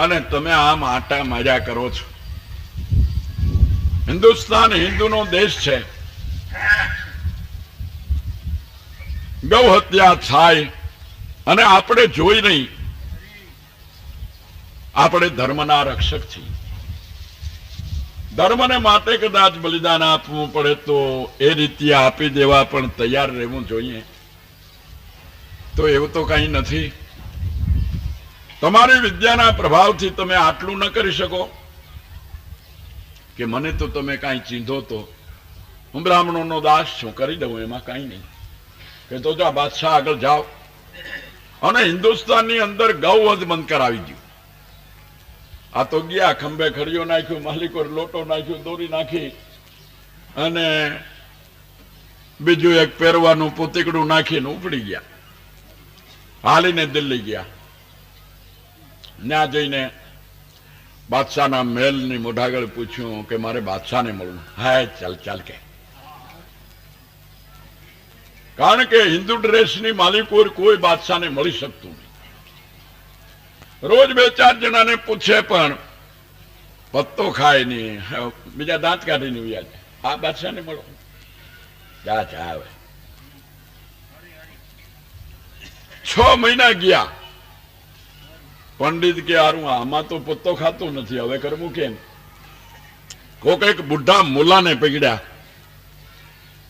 અને તમે આમ આટા માર્યા કરો છો. હિન્દુસ્તાન હિન્દુનો દેશ છે. ગૌ હત્યા થાય અને આપણે જોઈ નહીં. આપણે ધર્મના રક્ષક છીએ. ધર્મને માટે કદાચ બલિદાન આપવું પડે તો એ રીતે આપી દેવા પણ તૈયાર રહેવું જોઈએ. તો એવું તો કઈ નથી. તમારી વિદ્યાના પ્રભાવથી તમે આટલું ન કરી શકો કે મને તો તમે કાંઈ ચીંધો તો હું બ્રાહ્મણોનો દાસ છું, કરી દઉં, એમાં કાંઈ નહીં. કે તો જા બાદશાહ આગળ જાઓ. અને હિન્દુસ્તાનની અંદર ગૌવધ બંધ કરાવી ગયું. આ તો ગયા, ખંભે ખડીયો નાખ્યું, માલિકો લોટો નાખ્યો, દોરી નાખી અને બીજું એક પહેરવાનું પોતીકડું નાખીને ઉપડી ગયા. હાલીને દિલ્હી ગયા. ત્યાં જઈને બાદશાહના મહેલની મોઢાગળ પૂછ્યું કે મારે બાદશાહને મળવું. હા, ચાલ ચાલ કે. કારણ કે હિન્દુ ડ્રેસની માલિકો કોઈ બાદશાહને મળી શકતું નહીં. રોજ બે ચાર જણાને પૂછે પણ પત્તો ખાય નહીં, બીજા દાંત કાઢીને વ્યા જાય. આ બાદશાહને મળો, જા જા. હવે 6 મહિના ગયા. પંડિત કે હારું આમાં તો પત્તો ખાતો નથી, હવે કરવું કેમ? કોક એક બુઢા મુલાને પકડ્યા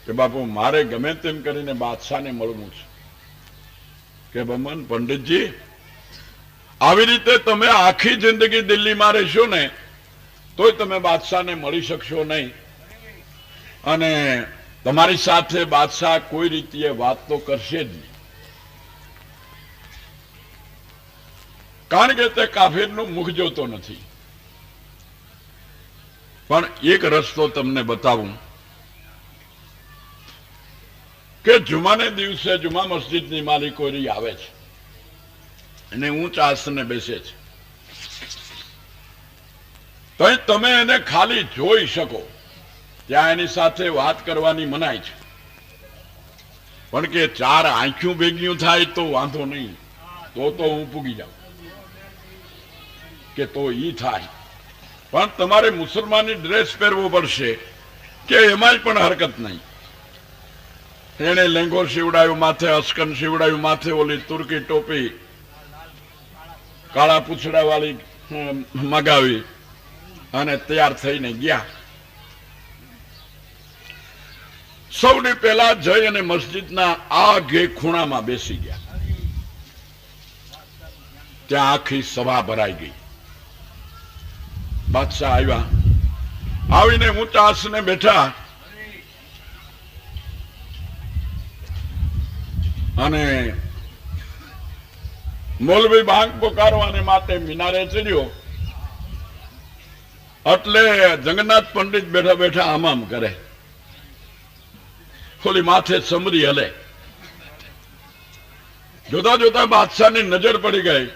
કે બાપુ મારે ગમે તેમ કરીને બાદશાહને મળવું છે. કે બમન પંડિતજી, આવી રીતે તમે આખી જિંદગી દિલ્હીમાં રહેશો ને તોય તમે બાદશાહને મળી શકશો નહીં. અને તમારી સાથે બાદશાહ કોઈ રીતે વાત તો કરશે જ નહીં. કારણ કે તે કાફિરનું મુખ જોતો નથી. પણ એક રસ્તો તમને બતાવું કે જુમાને દિવસે જુમા મસ્જિદની માલિકોરી આવે છે અને ઊંચ આસને બેસે છે. તો તમે એને ખાલી જોઈ શકો. ત્યાં એની સાથે વાત કરવાની મનાઈ છે. પણ કે 4 આંખ્યું ભેગ્યું થાય તો વાંધો નહીં, તો હું પૂગી જાઉં કે તો ઈ થાય. પણ તમારે મુસલમાની ડ્રેસ પહેરવો પડશે કે એમાંય પણ હરકત નહીં. એને લેંગો સીવડાયું માથે, અસ્કન સીવડાયું માથે, ઓલી તુર્કી ટોપી કાળા પૂછડા વાળી મગાવી અને તૈયાર થઈને ગયા. સૌની પહેલા જઈ અને મસ્જિદના આગે ખૂણામાં બેસી ગયા. ત્યાં આખી સભા ભરાઈ ગઈ. બાદશાહ આવ્યા. આવીને ઊંચા આસને બેઠા અને મૌલવી ભાંગ પોકારવાને માટે મિનારે ચડ્યો. એટલે જગન્નાથ પંડિત બેઠા બેઠા આમ કરે. ઓલી માથે સમરી હલે. જોતા જોતા બાદશાહની નજર પડી ગઈ.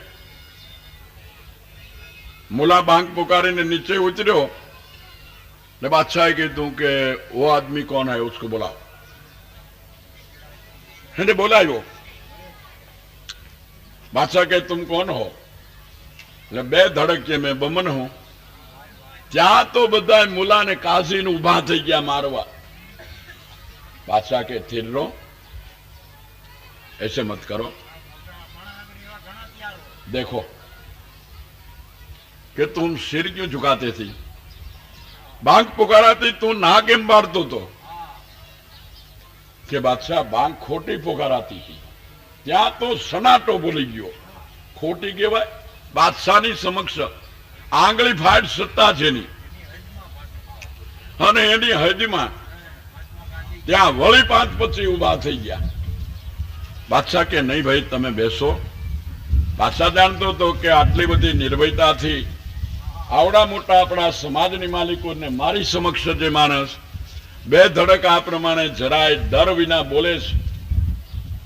मुला बांग पुकारी ने नीचे उतरो ने बादशाह कीधु के वो आदमी कौन है उसको बुलाओ. એને બોલાવ્યો. बादशाह के तुम कौन हो? એટલે બે ધડક કે મેં બમન હું. ત્યાં તો બધા મુલા ને કાઝી ને ઉભા થઈ ગયા મારવા. बादशाह के थिर रो, ऐसे मत करो. देखो कि तुम सिर क्यों झुकाते थी? बांग पुकाराती तू ना केम मारतो तो? कि बादशाह बांग खोटी पुकाराती थी. त्या तो सनाटो बोली गयो. खोटी कहेवाय? बादशाहनी समक्ष आंगળી ફાડ સત્તા છે ની અને એની હદમાં ત્યાં વળી પાંચ પછી ઉભા થઈ ગયા. બાદશાહ કે નહીં ભાઈ તમે બેસો. બાદશાહ જાણતો હતો કે આટલી બધી નિર્ભયતાથી આવડા મોટા આપણા સમાજની માલિકોને મારી સમક્ષ જે માણસ બે ધડક આ પ્રમાણે જરાય ડર વિના બોલે છે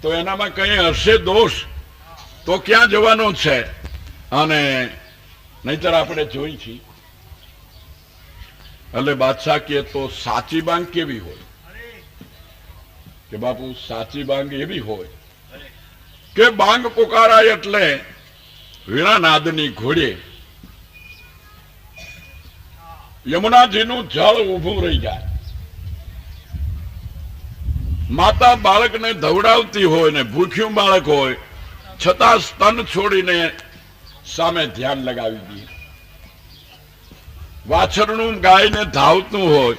તો એનામાં કંઈ હશે દોષ તો ક્યાં જવાનો છે? અને નહીતર આપણે જોઈ છીએ. એટલે બાદશાહ કે તો સાચી બાંગ કેવી હોય? કે બાપુ સાચી બાંગ એવી હોય કે બાંગ પુકારાય એટલે વીણાનાદની ઘોડે યમુનાજીનું જળ ઊભું રહી જાય. માતા બાળકને ધવડાવતી હોય ને ભૂખ્યું બાળક હોય છતાં સ્તન છોડીને સામે ધ્યાન લગાવી દે. વાછરણું ગાયને ધાવતું હોય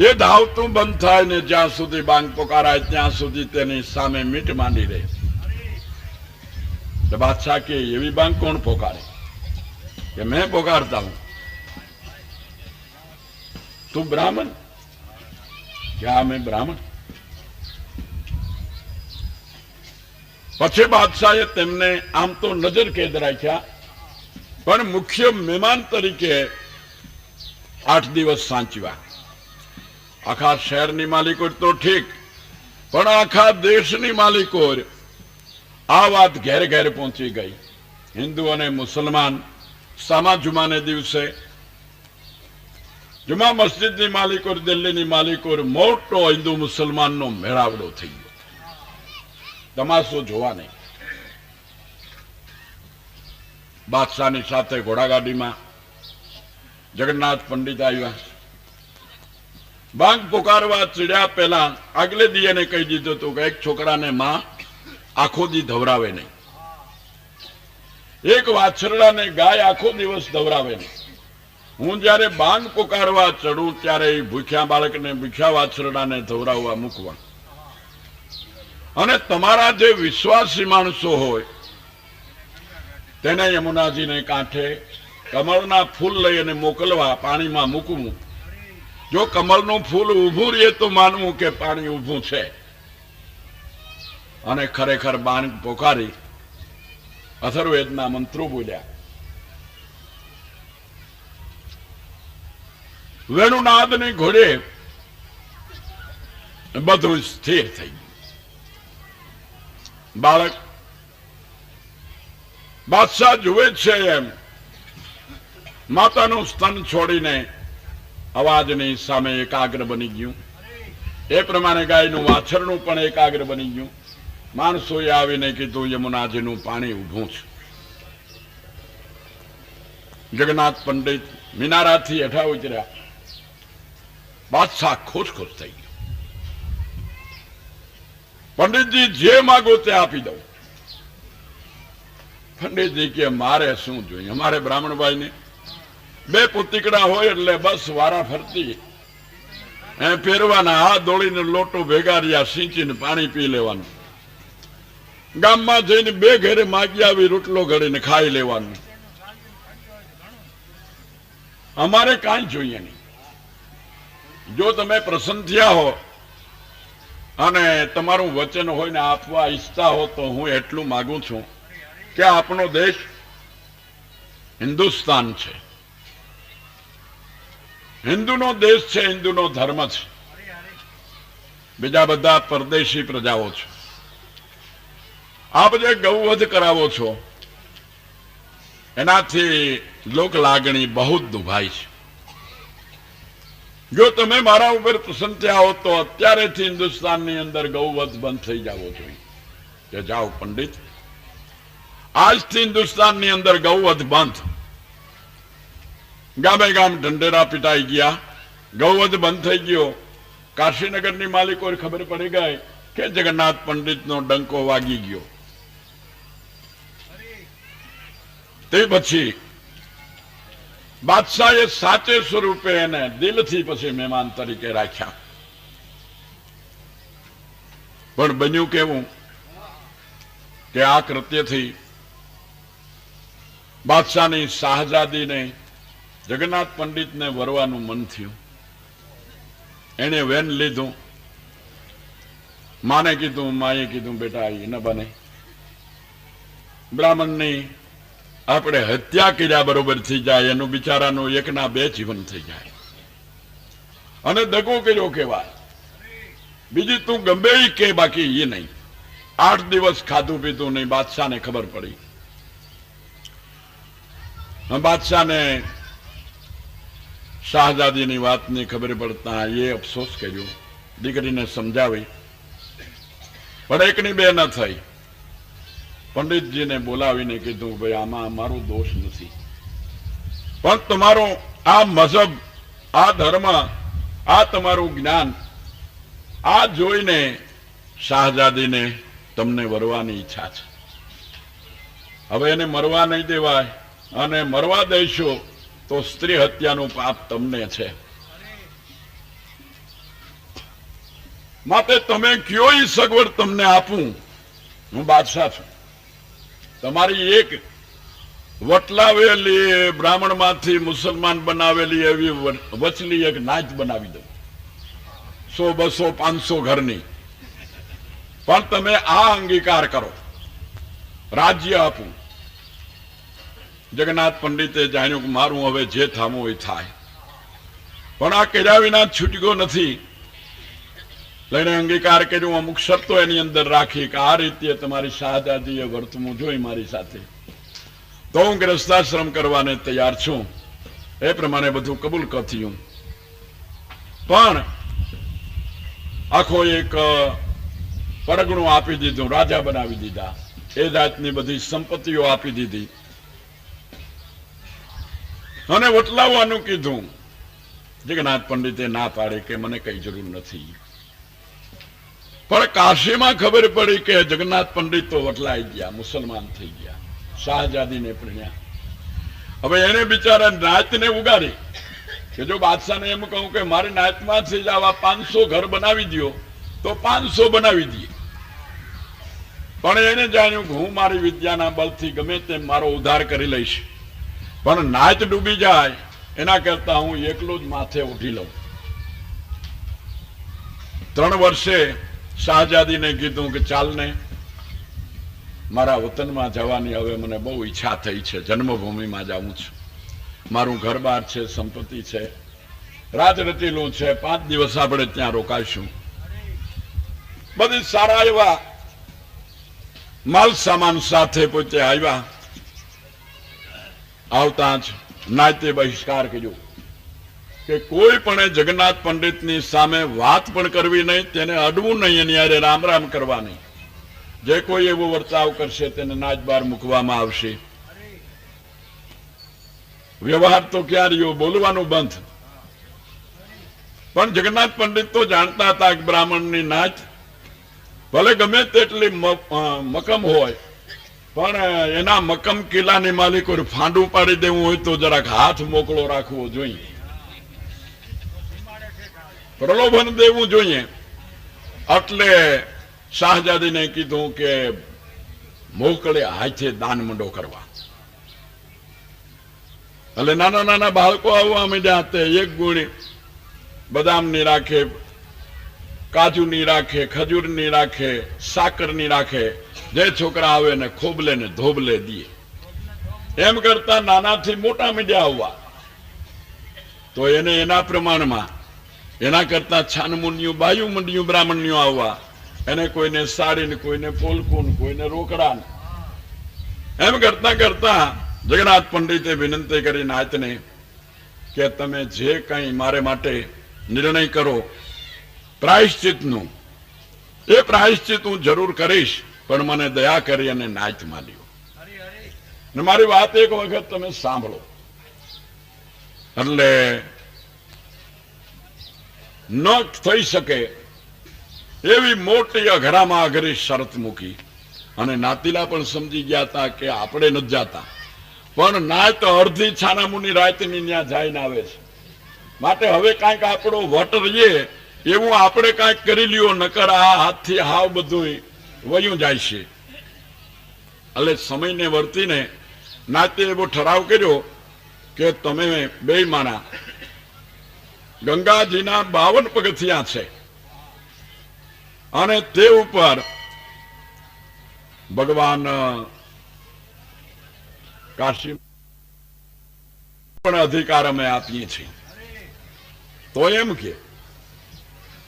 એ ધાવતું બંધ થાય ને જ્યાં સુધી બાંગ પુકારાય ત્યાં સુધી તેની સામે મીટ માંડી રહે. બાદશાહ કે એવી બાંગ કોણ પોકારે? કે मैं पुकारता हूं. तू ब्राह्मण? क्या मैं ब्राह्मण? પછી બાદશાહે તેમને આમ તો નજર કેદ રાખ્યા પણ મુખ્ય મહેમાન તરીકે 8 દિવસ સાચવ્યા. આખા શહેરની માલિકો તો ઠીક પણ આખા દેશની માલિકો આ વાત ઘેર ઘેર પહોંચી ગઈ. હિન્દુ અને મુસલમાન સામા જુમાને દિવસે જુમા મસ્જિદની માલિકો દિલ્હીની માલિકો મોટો હિન્દુ મુસલમાનનો મેળાવડો થઈ ગયો. તમાશો જોવા નહીં. બાદશાહની સાથે ઘોડાગાડીમાં જગન્નાથ પંડિત આવ્યા. બાંગ પુકારવા ચડ્યા પહેલા આગલે દી એને કહી દીધું હતું કે એક છોકરાને માં આખો દી ધવરાવે નહીં, એક વાછરડાને ગાય આખો દિવસ ધવરાવે નહીં. હું જયારે બાંગ પુકારવા ચડું ત્યારે ભૂખ્યા બાળકને ભૂખ્યા વાછરડાને ધવરાવવા મૂકવા. અને તમારા જે વિશ્વાસી માણસો હોય તેને યમુનાજીને કાંઠે કમળના ફૂલ લઈ અને મોકલવા, પાણીમાં મૂકવું. જો કમળનું ફૂલ ઊભું રહે તો માનવું કે પાણી ઊભું છે. અને ખરેખર બાંગ પોકારી અથર્વવેદના મંત્રો બોલ્યા. વેણુનાદની ઘોડે બધું સ્થિર થઈ ગયું. બાળક બાદશાહ જુએ છે એમ માતાનું સ્તન છોડીને અવાજની સામે એકાગ્ર બની ગયું. એ પ્રમાણે ગાયનું વાછરણું પણ એકાગ્ર બની ગયું. માણસોએ આવીને કીધું યમુનાજીનું પાણી ઊભું છે. જગન્નાથ પંડિત મિનારાથી હેઠા ઉતર્યા. બાદશાહ ખુશ ખુશ થઈ ગયો. પંડિતજી જે માગો તે આપી દઉં. પંડિતજી કે મારે શું જોઈએ? અમારે બ્રાહ્મણભાઈને 2 પુતિકડા હોય એટલે બસ વારા ફરતી ફેરવાના, હાથ દોડીને લોટો ભેગા રહ્યા સિંચીને પાણી પી લેવાનું. ગામમાં જઈને 2 ઘરે માગી આવી રોટલો ઘડીને ખાઈ લેવાનું. અમારે કાંઈ જોઈએ નહીં. જો તમે પ્રસન્ન થયા હો અને તમારું વચન હોય ને આપવા ઈચ્છતા હો તો હું એટલું માગું છું કે આપણો દેશ હિન્દુસ્તાન છે, હિન્દુનો દેશ છે, હિન્દુનો ધર્મ છે. બીજા બધા પરદેશી પ્રજાઓ છે. આપ જે ગૌવધ કરાવો છો એનાથી લોક લાગણી બહુ દુભાઈ છે. જો તમે મારા ઉપર પ્રસન્ન થયા હો તો અત્યારેથી હિન્દુસ્તાનની અંદર ગૌવધ બંધ થઈ જવો જોઈએ. કે જાઓ પંડિત, આજથી હિન્દુસ્તાનની અંદર ગૌવધ બંધ. ગામે ગામ ઢંઢેરા પીટાઈ ગયા, ગૌવધ બંધ થઈ ગયો. કાશીનગરની માલિકોને ખબર પડી ગઈ કે જગન્નાથ પંડિતનો ડંકો વાગી ગયો. તે પછી બાદશાહે સાચે સ્વરૂપે એને દિલથી પછી મહેમાન તરીકે રાખ્યા. પણ બન્યું કેવું કે આ કૃત્યથી બાદશાહની શાહજાદીને જગન્નાથ પંડિતને વરવાનું મન થયું. એને વેન લીધું. માને કીધું, માએ કીધું બેટા એ ન બને, બ્રાહ્મણની આપણે હત્યા કર્યા બરોબર થઈ જાય, એનું બિચારાનું એકના બે જીવન થઈ જાય. અને દગો કર્યો કેવાય. બીજી તું ગમે કે બાકી એ નહીં. 8 દિવસ ખાધું પીધું નહીં. બાદશાહને ખબર પડી. બાદશાહને શાહજાદીની વાતની ખબર પડતા એ અફસોસ કર્યો. દીકરીને સમજાવી પણ એકની બે ન થઈ. પંડિતજીને બોલાવીને કીધું ભાઈ આમાં અમારો દોષ નથી, પણ તમારો આ મઝહબ, આ ધર્મ, આ તમારું જ્ઞાન, આ જોઈને શાહજાદીને તમને વરવાની ઈચ્છા છે. હવે એને મરવા નહીં દેવાય, અને મરવા દઈશો તો સ્ત્રી હત્યાનું પાપ તમને છે. માટે તમે કયો ઈ સગવડ તમને આપું. હું બાદશાહ છું. તમારી એક વટલાવેલી બ્રાહ્મણમાંથી મુસલમાન બનાવેલી એવી વચલી એક નાચ બનાવી દઉં, 100, 200, 500 ઘરની. પણ તમે આ અંગીકાર કરો, રાજ્ય આપું. જગન્નાથ પંડિતે જાણ્યું કે મારું હવે જે થામું એ થાય. પણ આ કર્યા વિના છૂટકો નથી. લઈને અંગીકાર કર્યું. અમુક શરતો એની અંદર રાખી કે આ રીતે તમારી શાહજાદીએ વર્તવું જોઈએ મારી સાથે, તો હું ગ્રસ્તાશ્રમ કરવાને તૈયાર છું. એ પ્રમાણે બધું કબૂલ કર્યું. પણ આખો એક પરગણું આપી દીધું, રાજા બનાવી દીધા. એ જાતની બધી સંપત્તિઓ આપી દીધી અને વટલાવવાનું કીધું. જગન્નાથ પંડિતે ના પાડે કે મને કઈ જરૂર નથી. પણ કાશીમાં ખબર પડી કે જગન્નાથ પંડિત તો વટલાઈ ગયા, મુસલમાન થઈ ગયા, શાહજાદીને પરણ્યા. હવે એને બિચારા નાતને ઉગાડી કે જો બાદશાહને એમ કહું કે મારી નાતમાંથી જ આવા 500 ઘર બનાવી દો તો 500 બનાવી દઈએ. પણ એને જાણ્યું કે હું મારી વિદ્યાના બળથી ગમે તેમ મારો ઉદ્ધાર કરી લઈશ, પણ નાત ડૂબી જાય એના કરતા હું એકલો જ માથે ઉઠી લઉં. 3 વર્ષે શાહજાદીને કીધું કે ચાલ ને મારા વતનમાં જવાની હવે મને બહુ ઈચ્છા થઈ છે, જન્મભૂમિમાં જાઉં છું. મારું ઘર-બાર છે, સંપત્તિ છે, રાજ રચેલું છે, 5 દિવસ આપણે ત્યાં રોકાઈશું. બધી સારા એવા માલ સામાન સાથે પોતે આવ્યા. આવતા જ નાતે બહિષ્કાર કર્યો કે કોઈ પણ જગન્નાથ પંડિતની સામે વાત પણ કરવી નહીં, તેને અડવું નહીં, એની હારે રામ રામ કરવા નહીં. જે કોઈ એવો વર્તાવ કરશે તેને નાચ બહાર મૂકવામાં આવશે. વ્યવહાર તો ક્યાં રહ્યો, બોલવાનું બંધ. પણ જગન્નાથ પંડિત તો જાણતા હતા કે બ્રાહ્મણની નાચ ભલે ગમે તેટલી મકમ હોય, પણ એના મકમ કિલ્લાની માલિકો ફાંડું પાડી દેવું હોય તો જરાક હાથ મોકળો રાખવો જોઈએ, પ્રલોભન દેવું જોઈએ. એટલે શાહજાદીને કીધું કે મોકળે હાથે દાન મંડો કરવા. એટલે નાના નાના બાળકો આવવા માંડ્યા. તે એક ગુણી બદામની રાખે, કાજુની રાખે, ખજૂરની રાખે, સાકરની રાખે. જે છોકરા આવે ને ખોબલે ને ધોબલે દીએ. એમ કરતા નાનાથી મોટા મીડિયા આવવા. તો એને એના પ્રમાણમાં એના કરતા છાનમુનિયું બાયું મંડિયું બ્રાહ્મણ્યું આવવા, એને કોઈને સાડીને, કોઈને પોલકું, કોઈને રોકડા, એમ કરતા કરતા જગન્નાથ પંડિતે વિનંતી કરી નાથને કે તમે જે કંઈ મારે માટે નિર્ણય કરો પ્રાયશ્ચિતનું, એ પ્રાયશ્ચિત હું જરૂર કરીશ, પણ મને દયા કરી અને નાથ માલ્યો. ને મારી વાત એક વખત તમે સાંભળો. એટલે ન થઈ શકે એવી મોટી અઘરામાં અઘરી શરત મૂકી, અને નાતીલા પણ સમજી ગયા હતા કે આપણે નથી જાતા, પણ ના તો અડધી છાનામુની રાતની ત્યાં જઈને આવે છે. માટે હવે કાંઈક આપણો વટ રહીએ એવું આપણે કાંઈક કરી લ્યો, નકર આ હાથથી હાવ બધું વયું જાય છે. એટલે સમયને વર્તીને નાતે એવો ઠરાવ કર્યો કે તમે બે માણા ગંગાજીના 52 પગથિયા છે, અને તે ઉપર ભગવાન કાશી પણ અધિકાર અમે આપીએ છીએ. તો એમ કે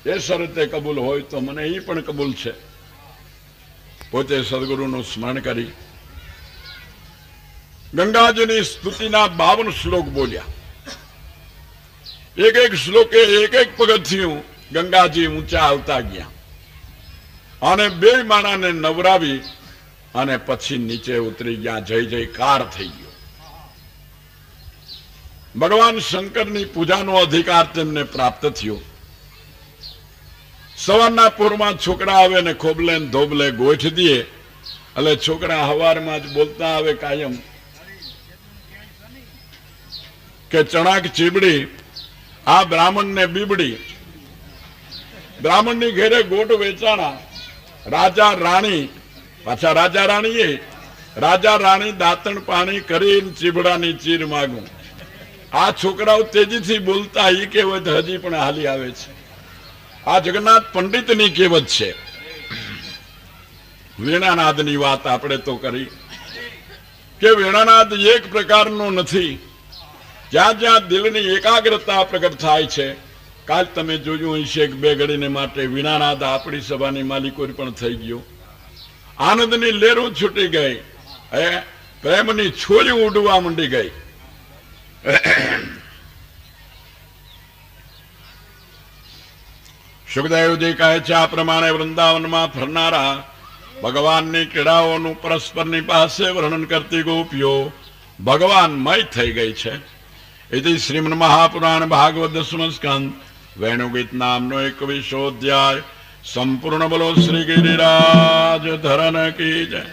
એ શરતે કબૂલ હોય તો મને એ પણ કબૂલ છે. પોતે સદગુરુનું સ્મરણ કરી ગંગાજીની સ્તુતિના 52 શ્લોક બોલ્યા. એક એક શ્લોકે એક એક પગથિયું ગંગાજી ઊંચા આવતા ગયા, અને બે માણાને નવરાવી અને પછી નીચે ઉતરી ગયા. જય જયકાર થઈ ગયો. ભગવાન શંકરની પૂજાનો અધિકાર તેમને પ્રાપ્ત થયો. સવારના પૂરમાં છોકરા આવે ને ખોબલે ને ધોબલે ગોઠ દે, એટલે છોકરા હવારમાં જ બોલતા આવે કાયમ કે ચણાક ચીબડી આ બ્રાહ્મણ ને બીબડી. બ્રાહ્મણની ઘેરે ગોટ વેચાણા, રાજા રાણી, પાછા રાજા રાણીએ રાજા રાણી દાંતણ પાણી કરીને ચીબડાની ચીર માગું. આ છોકરાઓ તેજીથી બોલતા એ કહેવત હજી પણ હાલી આવે છે. આ જગન્નાથ પંડિતની કહેવત છે. વીણાનાદની વાત આપણે તો કરી કે વીણાનાદ એક પ્રકારનો નથી. જ્યાં જ્યાં દિલની એકાગ્રતા પ્રગટ થાય છે. કાલ તમે જોયું હશે કે 2 ઘડીને માટે વીણાનાદ આપણી સભાની માલિકો પણ થઈ ગયો. આનંદની લહેરો છૂટી ગઈ, પ્રેમની છોરી ઉડવા માંડી ગઈ. સુખદેવજી કહે છે આ પ્રમાણે વૃંદાવનમાં ફરનારા ભગવાનની ક્રીડાઓનું પરસ્પરની પાસે વર્ણન કરતી ગોપીઓ ભગવાનમય થઈ ગઈ છે. એથી શ્રીમદ મહાપુરાણ ભાગવત 10મ સ્કંદ વેણુગીત નામનો 21ો અધ્યાય સંપૂર્ણ. બોલો શ્રી ગિરિરાજ ધરન કી જય.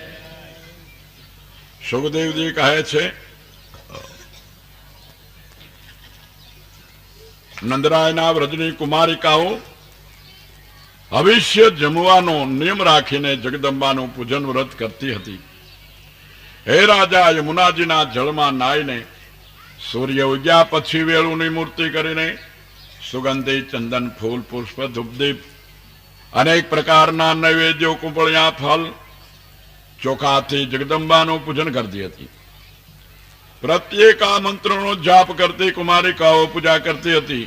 સુખદેવજી કહે છે નંદરાયના વ્રજની કુમારિકાઓ ભવિષ્ય જમવાનો નિયમ રાખીને જગદંબાનું પૂજન વ્રત કરતી હતી. હે રાજા, યમુનાજીના જળમાં નાઈને સૂર્ય ઉગ્યા પછી વેળુની મૂર્તિ કરીને સુગંધી ચંદન ફૂલ પુષ્પ ધૂપદીપ અનેક પ્રકારના નૈવેદ્યો કુંપળિયા ફલ ચોખાથી જગદંબાનું પૂજન કરતી હતી. પ્રત્યેક આ મંત્રોનો જાપ કરતી કુમારિકાઓ પૂજા કરતી હતી.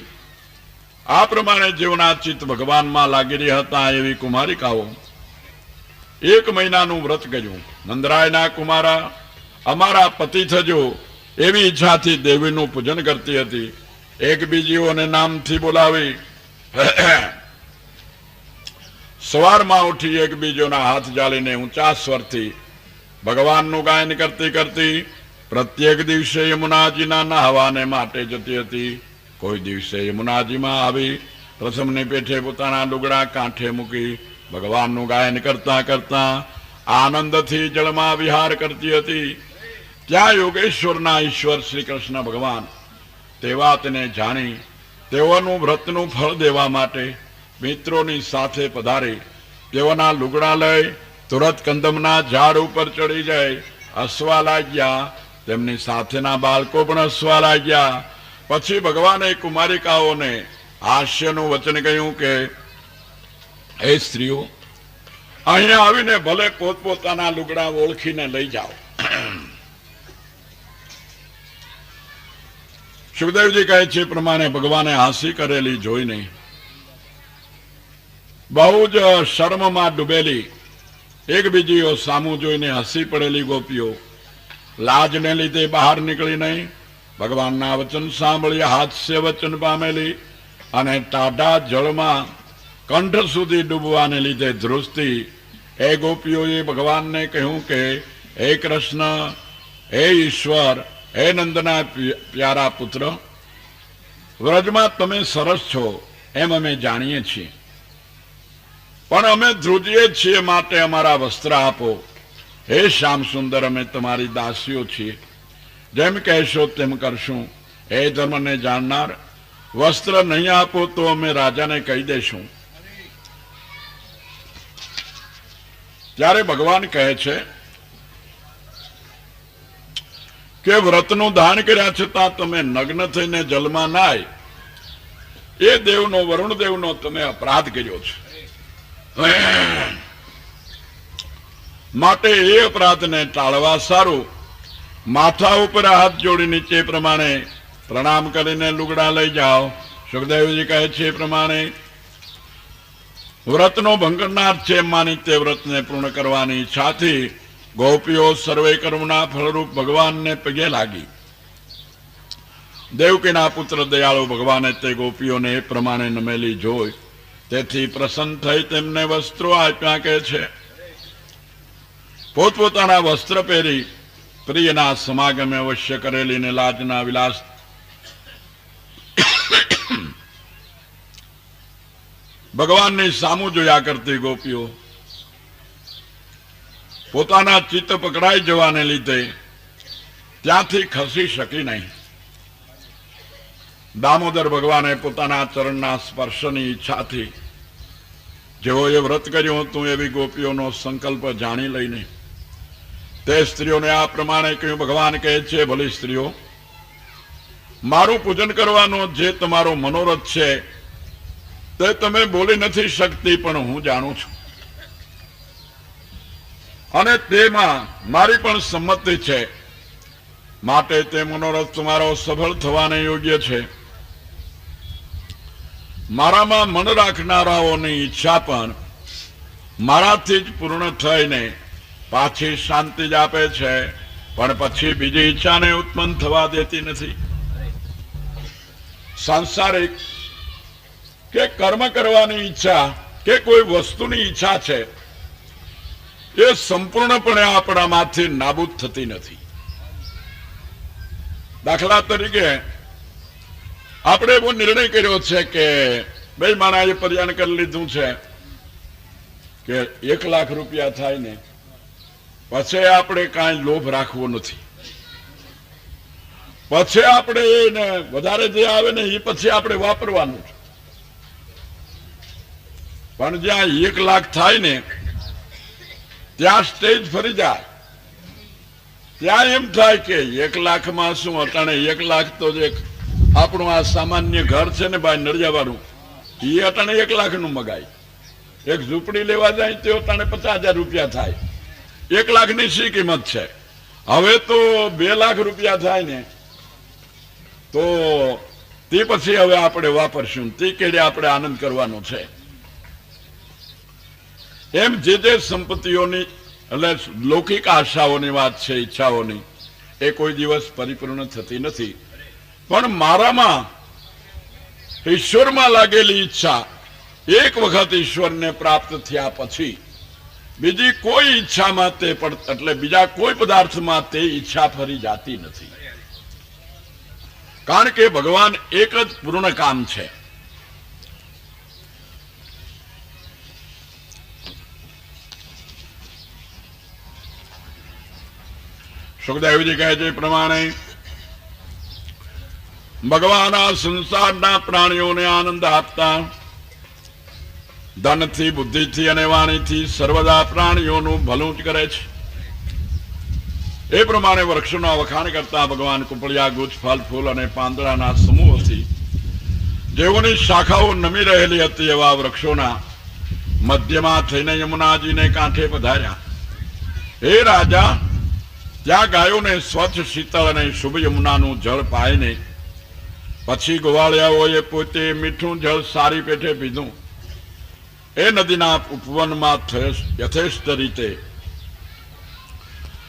આ પ્રમાણે જેઓના ચિત્ત ભગવાનમાં લાગી રહ્યા હતા એવી કુમારિકાઓ 1 મહિનાનું વ્રત કર્યું. નંદરાયના કુમારા અમારા પતિ થજો એવી ઈચ્છાથી દેવીનું પૂજન કરતી હતી. એકબીજીઓને નામથી બોલાવી સવારમાં ઉઠી એકબીજોના હાથ જાળીને ઊંચા સ્વરથી ભગવાનનું ગાયન કરતી કરતી પ્રત્યેક દિવસે યમુનાજીના નહાવાને માટે જતી હતી. કોઈ દિવસે યમુનાજીમાં આવી પ્રથમની પેઠે પોતાના લુગડા કાંઠે મૂકી ભગવાનનું ગાયન કરતા કરતા આનંદથી જળમાં વિહાર કરતી હતી. ત્યાં યોગેશ્વરના ઈશ્વર શ્રી કૃષ્ણ ભગવાન તે વાતને જાણી તેઓનું વ્રતનું ફળ દેવા માટે મિત્રોની સાથે પધારી તેઓના લુગડા લઈ તુરત કંદમના ઝાડ ઉપર ચડી જાય હસવા લાગ્યા. તેમની સાથેના બાળકો પણ હસવા લાગ્યા. પછી ભગવાને કુમારિકાઓને હાસ્યનું વચન કહ્યું કે હે સ્ત્રીઓ, અહીંયા આવીને ભલે પોતપોતાના લુગડા ઓળખીને લઈ જાઓ. સુખદેવજી કહે છે પ્રમાણે ભગવાને હાંસી કરેલી જોઈને બહુ જ શર્મમાં ડૂબેલી એક બીજીઓ સામું જોઈને હસી પડેલી ગોપીઓ લાજને લીધે બહાર નીકળી નહીં, ભગવાનના વચન સાંભળી હાસ્ય વચન પામેલી અને ટાઢા જળમાં કંઠ સુધી ડૂબવાને લીધે ધ્રુજતી એ ગોપીઓએ ભગવાનને કહ્યું કે હે કૃષ્ણ, હે ઈશ્વર, હે નંદના પ્યારા પુત્ર, વ્રજમાં તમે સરસ છો એમ અમે જાણીએ છીએ, પણ અમે ધ્રુજીએ છીએ માટે અમારા વસ્ત્ર આપો. હે શ્યામ સુંદર, અમે તમારી દાસીઓ છીએ, જેમ કહેશો તેમ કરશું. હે ધર્મને જાણનાર, વસ્ત્ર નહીં આપો તો અમે રાજાને કહી દેશું. ત્યારે ભગવાન કહે છે કે વ્રતનું દાન કર્યા છતાં તમે નગ્ન થઈને જલમાં નાય, એ દેવનો, વરુણ દેવનો તમે અપરાધ કર્યો છે. માટે એ અપરાધને ટાળવા સારું માથા ઉપર હાથ જોડી નીચે પ્રમાણે પ્રણામ કરીને લુગડા લઈ જાઓ. સુખદેવજી કહે છે એ પ્રમાણે વ્રતનો ભંગ કરનાર છે માની તે વ્રતને પૂર્ણ કરવાની ઈચ્છાથી ગોપીઓ સર્વે કર્મના ફળરૂપ ભગવાનને પગે લાગી. દેવકીના પુત્ર દયાળુ ભગવાને તે ગોપીઓને એ પ્રમાણે નમેલી જોઈ, તેથી પ્રસન્ન થઈ તેમને વસ્ત્રો આપ્યા. કહે છે પોતપોતાના વસ્ત્ર પહેરી પ્રિયના સમાગમે અવશ્ય કરેલી ને લાજના વિલાસ ભગવાનની સામું જોયા કરતી ગોપીઓ પોતાના ચિત્ત પકડાઈ જવાને લીધે ત્યાંથી ખસી શકી નહીં. દામોદર ભગવાને પોતાના ચરણના સ્પર્શની ઈચ્છાથી જેઓએ વ્રત કર્યું હતું એવી ગોપીઓનો સંકલ્પ જાણી લઈને તે સ્ત્રીઓને આ પ્રમાણે કહ્યું. ભગવાન કહે છે, ભલી સ્ત્રીઓ, મારું પૂજન કરવાનો જે તમારો મનોરથ છે તે તમે બોલી નથી શકતી, પણ હું જાણું છું, અને તેમાં મારી પણ સંમતિ છે, માટે તે મનોરથ તમારો સફળ થવાને યોગ્ય છે. મારામાં મન રાખનારાઓની ઈચ્છા પણ મારાથી જ પૂર્ણ થઈને પાછી શાંતિ જ આપે છે, પણ પછી બીજી ઈચ્છાને ઉત્પન્ન થવા દેતી નથી. સાંસારિક કે કર્મ કરવાની ઈચ્છા કે કોઈ વસ્તુની ઈચ્છા છે એ સંપૂર્ણપણે આપણામાંથી નાબૂદ થતી નથી. દાખલા તરીકે આપણે એવો નિર્ણય કર્યો છે કે ભાઈ માણાએ પર્યાણ કરી લીધું છે કે 1 લાખ રૂપિયા થાય ને પછી આપણે કાંઈ લોભ રાખવો નથી, પછી આપણે એને વધારે જે આવે ને એ પછી આપણે વાપરવાનું છે. પણ જ્યાં 1 લાખ થાય ને ત્યાં સ્ટેજ ફરી જાય. ત્યાં એમ થાય કે 1 લાખમાં શું અટાણે 1 લાખ તો જે આપણું આ સામાન્ય ઘર છે ને ભાઈ નડિયાવાળું, એ અટાણે 1 લાખનું મગાય. એક ઝૂંપડી લેવા જાય તો અટાણે 50,000 રૂપિયા થાય. 1 લાખની શી કિંમત છે? હવે તો 2 લાખ રૂપિયા થાય ને તો તે પછી હવે આપણે વાપરશું, તે કેડે આપણે આનંદ કરવાનો છે. એમ જે સંપત્તિઓની એટલે લૌકિક આશાઓની વાત છે, ઈચ્છાઓની, એ કોઈ દિવસ પરિપૂર્ણ થતી નથી. પણ મારામાં ઈશ્વરમાં લાગેલી ઈચ્છા એક વખત ઈશ્વરને પ્રાપ્ત થયા પછી બીજી કોઈ ઈચ્છામાં તે એટલે બીજા કોઈ પદાર્થમાં તે ઈચ્છા ફરી જાતી નથી. કારણ કે ભગવાન એક જ પૂર્ણ કામ છે. સુખદેવજી કહે છે પ્રમાણે ભગવાન આ સંસારના પ્રાણીઓને આનંદ આપતા ધનથી, બુદ્ધિથી અને વાણીથી સર્વદા પ્રાણીઓનું ભલું જ કરે છે. એ પ્રમાણે વૃક્ષોના વખાણ કરતા ભગવાન કુપળિયા, ગુચ્છ, ફળ, ફૂલ અને પાંદડાના સમૂહોથી જેઓની શાખાઓ નમી રહેલી હતી એવા વૃક્ષોના મધ્યમાં થઈને યમુનાજીને કાંઠે પધાર્યા. હે રાજા, ત્યાં ગાયોને સ્વચ્છ, શીતળ અને શુભ યમુનાનું જળ પાઈને પછી ગોવાળિયાઓએ પોતે મીઠું જળ સારી પેઠે પીધું. એ નદીના ઉપવનમાં યથેષ્ટ રીતે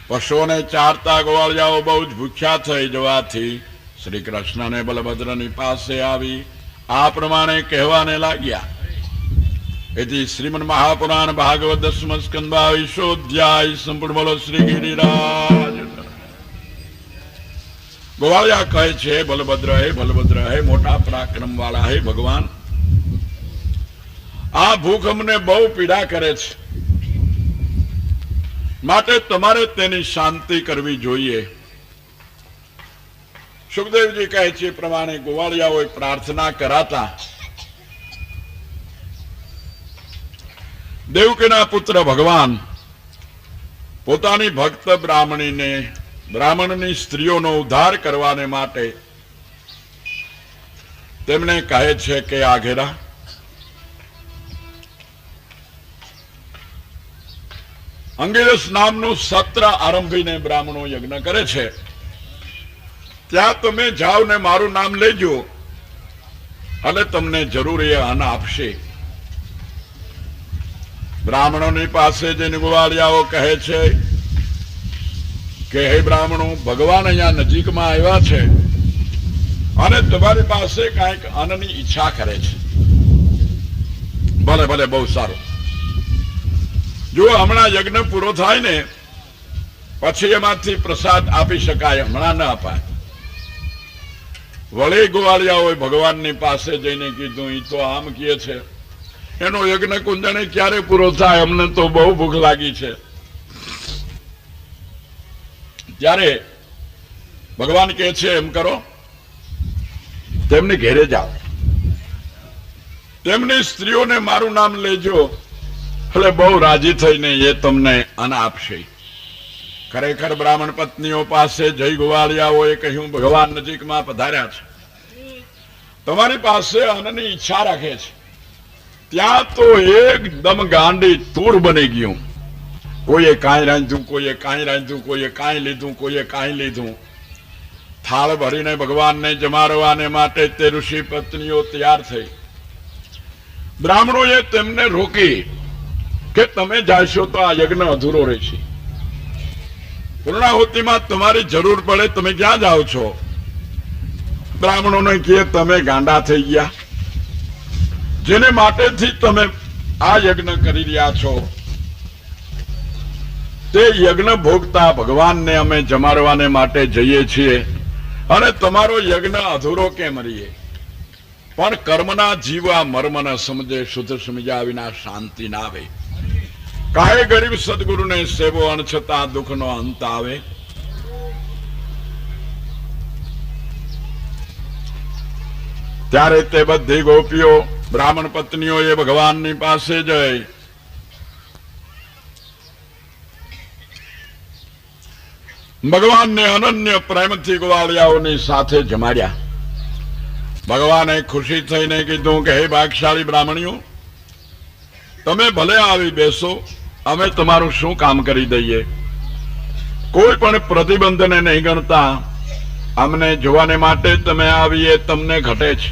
પશુઓને ચારતા ગોવાળિયાઓ બહુ જ ભૂખ્યા થઈ જવાથી શ્રી કૃષ્ણને બલભદ્રની પાસે આવી આ પ્રમાણે કહેવાને લાગ્યા. એથી શ્રીમદ મહાપુરાણ ભાગવત દસમ સ્કંદ 22 અધ્યાય સંપૂર્ણ બોલો શ્રી ગિરિરાજ. ગોવાળિયા કહે છે, બલભદ્ર હે મોટા પરાક્રમ વાળા હે ભગવાન, આ ભૂખ અમને બહુ પીડા કરે છે, માટે તમારે તેની શાંતિ કરવી જોઈએ. સુખદેવજી કહે છે પ્રમાણે ગોવાળિયાઓએ પ્રાર્થના કરાતા દેવકીના પુત્ર ભગવાન પોતાની ભક્ત બ્રાહ્મણની સ્ત્રીઓનો ઉદ્ધાર કરવાને માટે તેમને કહે છે કે આ ઘેરા અંગિરસ નામનું સત્ર આરંભીને બ્રાહ્મણો યજ્ઞ કરે છે, ત્યાં તમે જાઓ ને મારું નામ લેજો અને તમને જરૂર એ અન્ન આપશે. બ્રાહ્મણોની પાસે જઈને ગોવાળિયાઓ કહે છે કે હે બ્રાહ્મણો, ભગવાન અહીંયા નજીકમાં આવ્યા છે અને તમારી પાસે કાંઈક અન્નની ઈચ્છા કરે છે. ભલે બહુ સારું. જો હમણાં યજ્ઞ પૂરો થાય ને પછી એમાંથી પ્રસાદ આપી શકાય, હમણાં ન અપાય. વળી ગોવાળિયાઓએ ભગવાનની પાસે જઈને કીધું, ઈ તો આમ કહે છે એનો યજ્ઞ કુંજણે ક્યારે પૂરો થાય, અમને તો બહુ ભૂખ લાગી છે. ત્યારે ભગવાન કહે છે એમ કરો, તેમની ઘેરે જાઓ, તેમની સ્ત્રીઓને મારું નામ લેજો, એટલે બહુ રાજી થઈને એ તમને અન્ન આપશે. ખરેખર બ્રાહ્મણ પત્નીઓ પાસે જઈ ગોવાળિયાઓએ કહ્યું, ભગવાન નજીકમાં પધાર્યા છે, તમારી પાસે અન્નની ઈચ્છા રાખે છે. ત્યાં તો એકદમ ગાંડી તૂર બની ગયું. કોઈએ કાંઈ રાંધ્યું, કોઈએ કાંઈ રાંધ્યું, કોઈએ કાંઈ લીધું, કોઈએ કાંઈ લીધું. થાળ ભરીને ભગવાનને જમાડવાને માટે તે ઋષિ પત્નીઓ તૈયાર થઈ. બ્રાહ્મણોએ તેમને રોકી કે તમે જાશો તો આ યજ્ઞ અધૂરો રહેશે, પૂર્ણાહુતિમાં તમારી જરૂર પડે, તમે ક્યાં જાઓ છો? બ્રાહ્મણોને કહે, તમે ગાંડા થઈ ગયા, જેને માટેથી તમે આ યજ્ઞ કરી રહ્યા છો તે યજ્ઞ ભોગતા ભગવાનને અમે જમાડવાને માટે જઈએ છીએ અને તમારો યજ્ઞ અધૂરો કેમ રહીએ? પણ કર્મના જીવા મર્મ ન સમજે, શુદ્ધ સમજ્યા વિના શાંતિ ના આવે. કાહે ગરીબ સદગુરુને સેવો અણછતાં દુઃખનો અંત આવે. ત્યારે તે બધી ગોપીઓ બ્રાહ્મણ પત્નીઓએ ભગવાનની પાસે જઈ ભગવાનને અનન્ય પ્રેમથી ગોવાળિયાઓની સાથે જમાડ્યા. ભગવાને ખુશી થઈને કીધું કે હે ભાગશાળી બ્રાહ્મણીઓ, તમે ભલે આવી બેસો, અમે તમારું શું કામ કરી દઈએ. કોઈ પણ પ્રતિબંધને નહીં ગણતા અમને જોવાને માટે તમે આવી એ તમને ઘટે છે.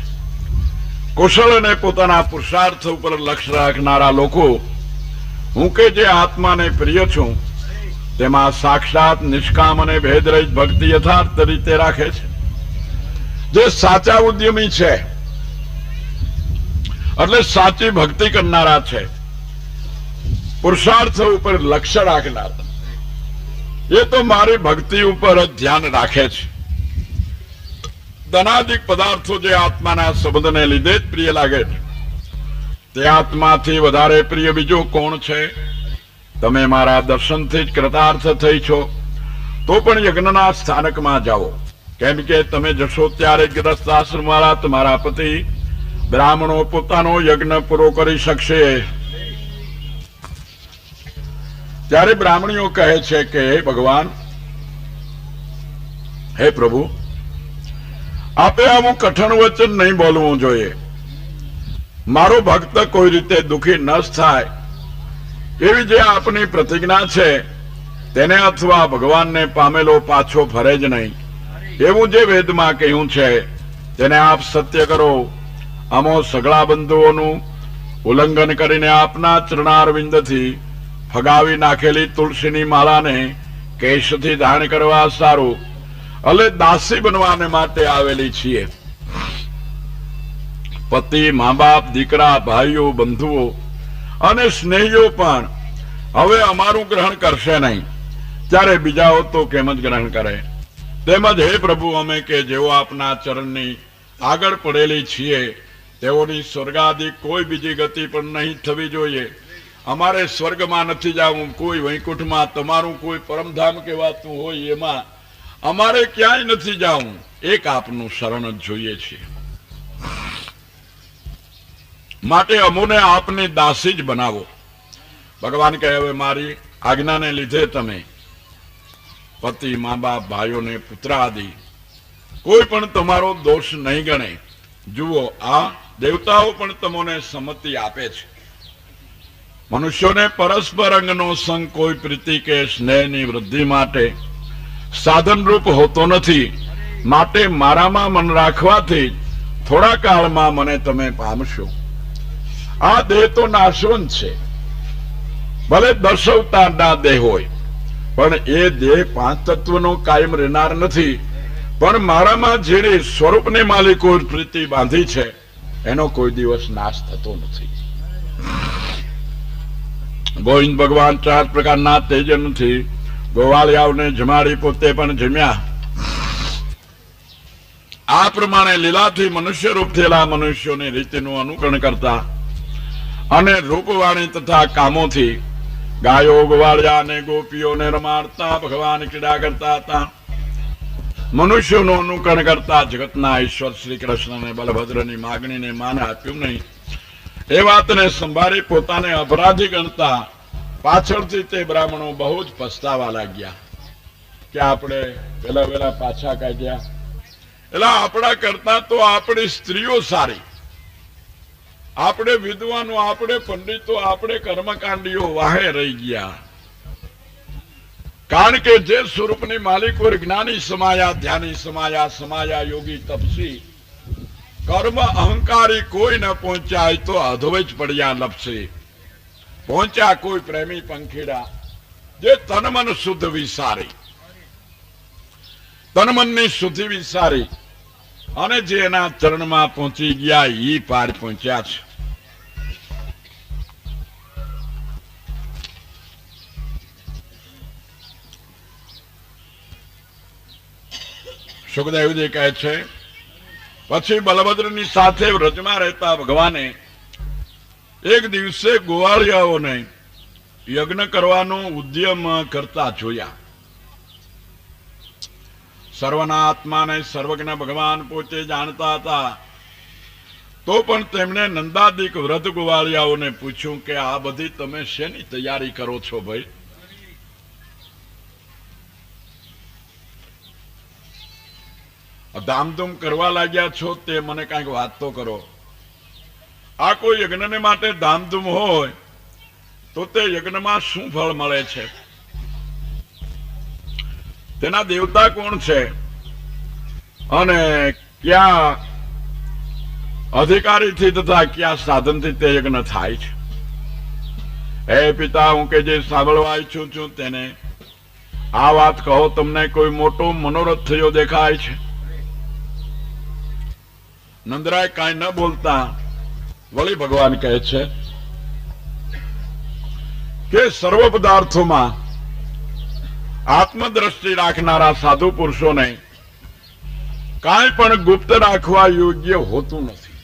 કુશળ અને પોતાના પુરુષાર્થ ઉપર લક્ષ્ય રાખનારા લોકો, હું કે જે આત્માને પ્રિય છું તેમાં સાક્ષાત નિષ્કામ અને ભેદરહિત ભક્તિ યથાર્થ રીતે રાખે છે. જે સાચા ઉદ્યમી છે એટલે સાચી ભક્તિ કરનારા છે, પુરુષાર્થ ઉપર લક્ષ્ય રાખનારા, એ તો મારી ભક્તિ ઉપર જ ધ્યાન રાખે છે. ધનાધિક પદાર્થો જે આત્માના સંબંધને લીધે જ પ્રિય લાગે છે, તે આત્માથી વધારે પ્રિય બીજો કોણ છે? તમે મારા દર્શનથી જ કૃતાર્થ થઈ છો તો પણ યજ્ઞના સ્થાનકમાં જાઓ, કેમ કે તમે જશો ત્યારે ગ્રસ્ત આશ્રમ વાળા તમારા પતિ બ્રાહ્મણો પોતાનો યજ્ઞ પૂરો કરી શકશે. ત્યારે બ્રાહ્મણીઓ કહે છે કે હે ભગવાન, હે પ્રભુ, આપે આવું કઠણ વચન નહીં બોલવું જોઈએ. મારો ભક્ત કોઈ રીતે દુઃખી ન થાય એવી જે આપની પ્રતિજ્ઞા છે તેને અથવા ભગવાનને પામેલો પાછો ફરે જ નહીં એવું જે વેદમાં કહ્યું છે તેને આપ સત્ય કરો. અમો સગળા બંધુઓનું ઉલ્લંઘન કરીને આપના ચરણારવિંદથી ફગાવી નાખેલી તુલસીની માળાને કેશથી ધારણ કરવા સારું એટલે દાસી બનવાને માટે આવેલી છીએ. પતિ, મા બાપ, દીકરા, ભાઈઓ, બંધુઓ અને સ્નેહીઓ પણ હવે અમારું ગ્રહણ કરશે નહીં, ત્યારે બીજાઓ તો કેમ જ ગ્રહણ કરે. તેમજ હે પ્રભુ, અમે કે જેઓ આપના ચરણની આગળ પડેલી છીએ તેઓની સ્વર્ગાદિક કોઈ બીજી ગતિ પણ નહીં થવી જોઈએ. અમારે સ્વર્ગમાં નથી જવું, કોઈ વૈકુંઠમાં તમારું કોઈ પરમધામ કહેવાતું હોય એમાં અમારે ક્યાંય નથી જવું. એક આપનું શરણ જ જોઈએ છે. માટે અમોને આપની દાસી જ બનાવો. ભગવાન કહે હવે મારી આજ્ઞાને લીધે તમે પતિ, મા બાપ, ભાઈઓને, પુત્ર આદિ કોઈ પણ તમારો દોષ નહીં ગણે. જુઓ, આ દેવતાઓ પણ તમને સંમતિ આપે છે. મનુષ્યોને પરસ્પર અંગનો સંગ કોઈ પ્રીતિ કે સ્નેહની વૃદ્ધિ માટે સાધનરૂપ હોતો નથી. માટે મારામાં મન રાખવાથી થોડા કાળમાં મને તમે પામશો. આ દેહ તો નાશવંત છે, ભલે 10 અવતારના દેહ હોય, પણ એ દેહ 5 તત્વનો કાયમ રહેનાર નથી. પણ મારામાં જેની સ્વરૂપને માલિકો પ્રીતિ બાંધી છે એનો કોઈ દિવસ નાશ થતો નથી. ગોવિંદ ભગવાન 4 પ્રકારના તેજનથી ગોવાળિયાઓને જમાડી પોતે પણ જમ્યા. આ પ્રમાણે લીલાથી મનુષ્ય રૂપ થયેલા મનુષ્યોની રીતિનું અનુકરણ કરતા અને રૂપવાણી તથા કામોથી ગાયો, ગોવાળિયા અને ગોપીઓને રમાડતા ભગવાન ક્રીડા કરતા હતા. મનુષ્યોનું અનુકરણ કરતા જગતના ઈશ્વર શ્રી કૃષ્ણ અને બલભદ્રની માગણીને માન આપ્યું નહીં. એ વાતને સંભાળી પોતાને અપરાધી ગણતા પાછળથી તે બ્રાહ્મણો બહુ જ પસ્તાવા લાગ્યા કે આપણે પેલા પાછા કાઢ્યા. એટલે આપણા કરતા તો આપણી સ્ત્રીઓ સારી, આપણે વિદ્વાનો, આપણે પંડિતો, આપણે કર્મકાંડીઓ વાહે રહી ગયા. કારણ કે જે સ્વરૂપની માલિકો જ્ઞાની સમાયા, ધ્યાની સમાયા, સમાયા યોગી તપસી, કર્મ અહંકારી કોઈ ન પહોંચ્યા તો અધોજ પડ્યા લપસી. પહોંચ્યા કોઈ પ્રેમી પંખીડા જે તન મન શુદ્ધ વિસારી, તન મનની શુદ્ધિ વિસારી અને જે એના ચરણમાં પહોંચી ગયા એ પાર પહોંચ્યા છે. સુખદેવજી કહે છે, પછી બલભદ્રની સાથે વ્રજમાં રહેતા ભગવાને એક દિવસે ગોવાળિયાઓને યજ્ઞ કરવાનો ઉદ્યમ કરતા જોયા. સર્વના આત્માને સર્વજ્ઞ ભગવાન પોતે જાણતા હતા. તો પણ તેમણે નંદાદિક વ્રત ગોવાળિયાઓને પૂછ્યું કે આ બધી તમે શેની તૈયારી કરો છો ભાઈ? ધામધૂમ કરવા લાગ્યા છો તે મને કાંઈક વાત તો કરો. આ કોઈ યજ્ઞને માટે ધામધૂમ હોય તો તે યજ્ઞમાં શું ફળ મળે છે? તેના દેવતા કોણ છે અને ક્યાં અધિકારીથી તથા ક્યાં સાધનથી તે યજ્ઞ થાય છે? હે પિતા, હું કે જે સાંભળવા ઈચ્છું છું તેને આ વાત કહો. તમને કોઈ મોટો મનોરથ થયો દેખાય છે? નંદરાય કાંઈ ન બોલતા વળી ભગવાન કહે છે કે સર્વ પદાર્થોમાં આત્મદ્રષ્ટિ રાખનારા સાધુ પુરુષોને કાંઈ પણ ગુપ્ત રાખવા યોગ્ય હોતું નથી.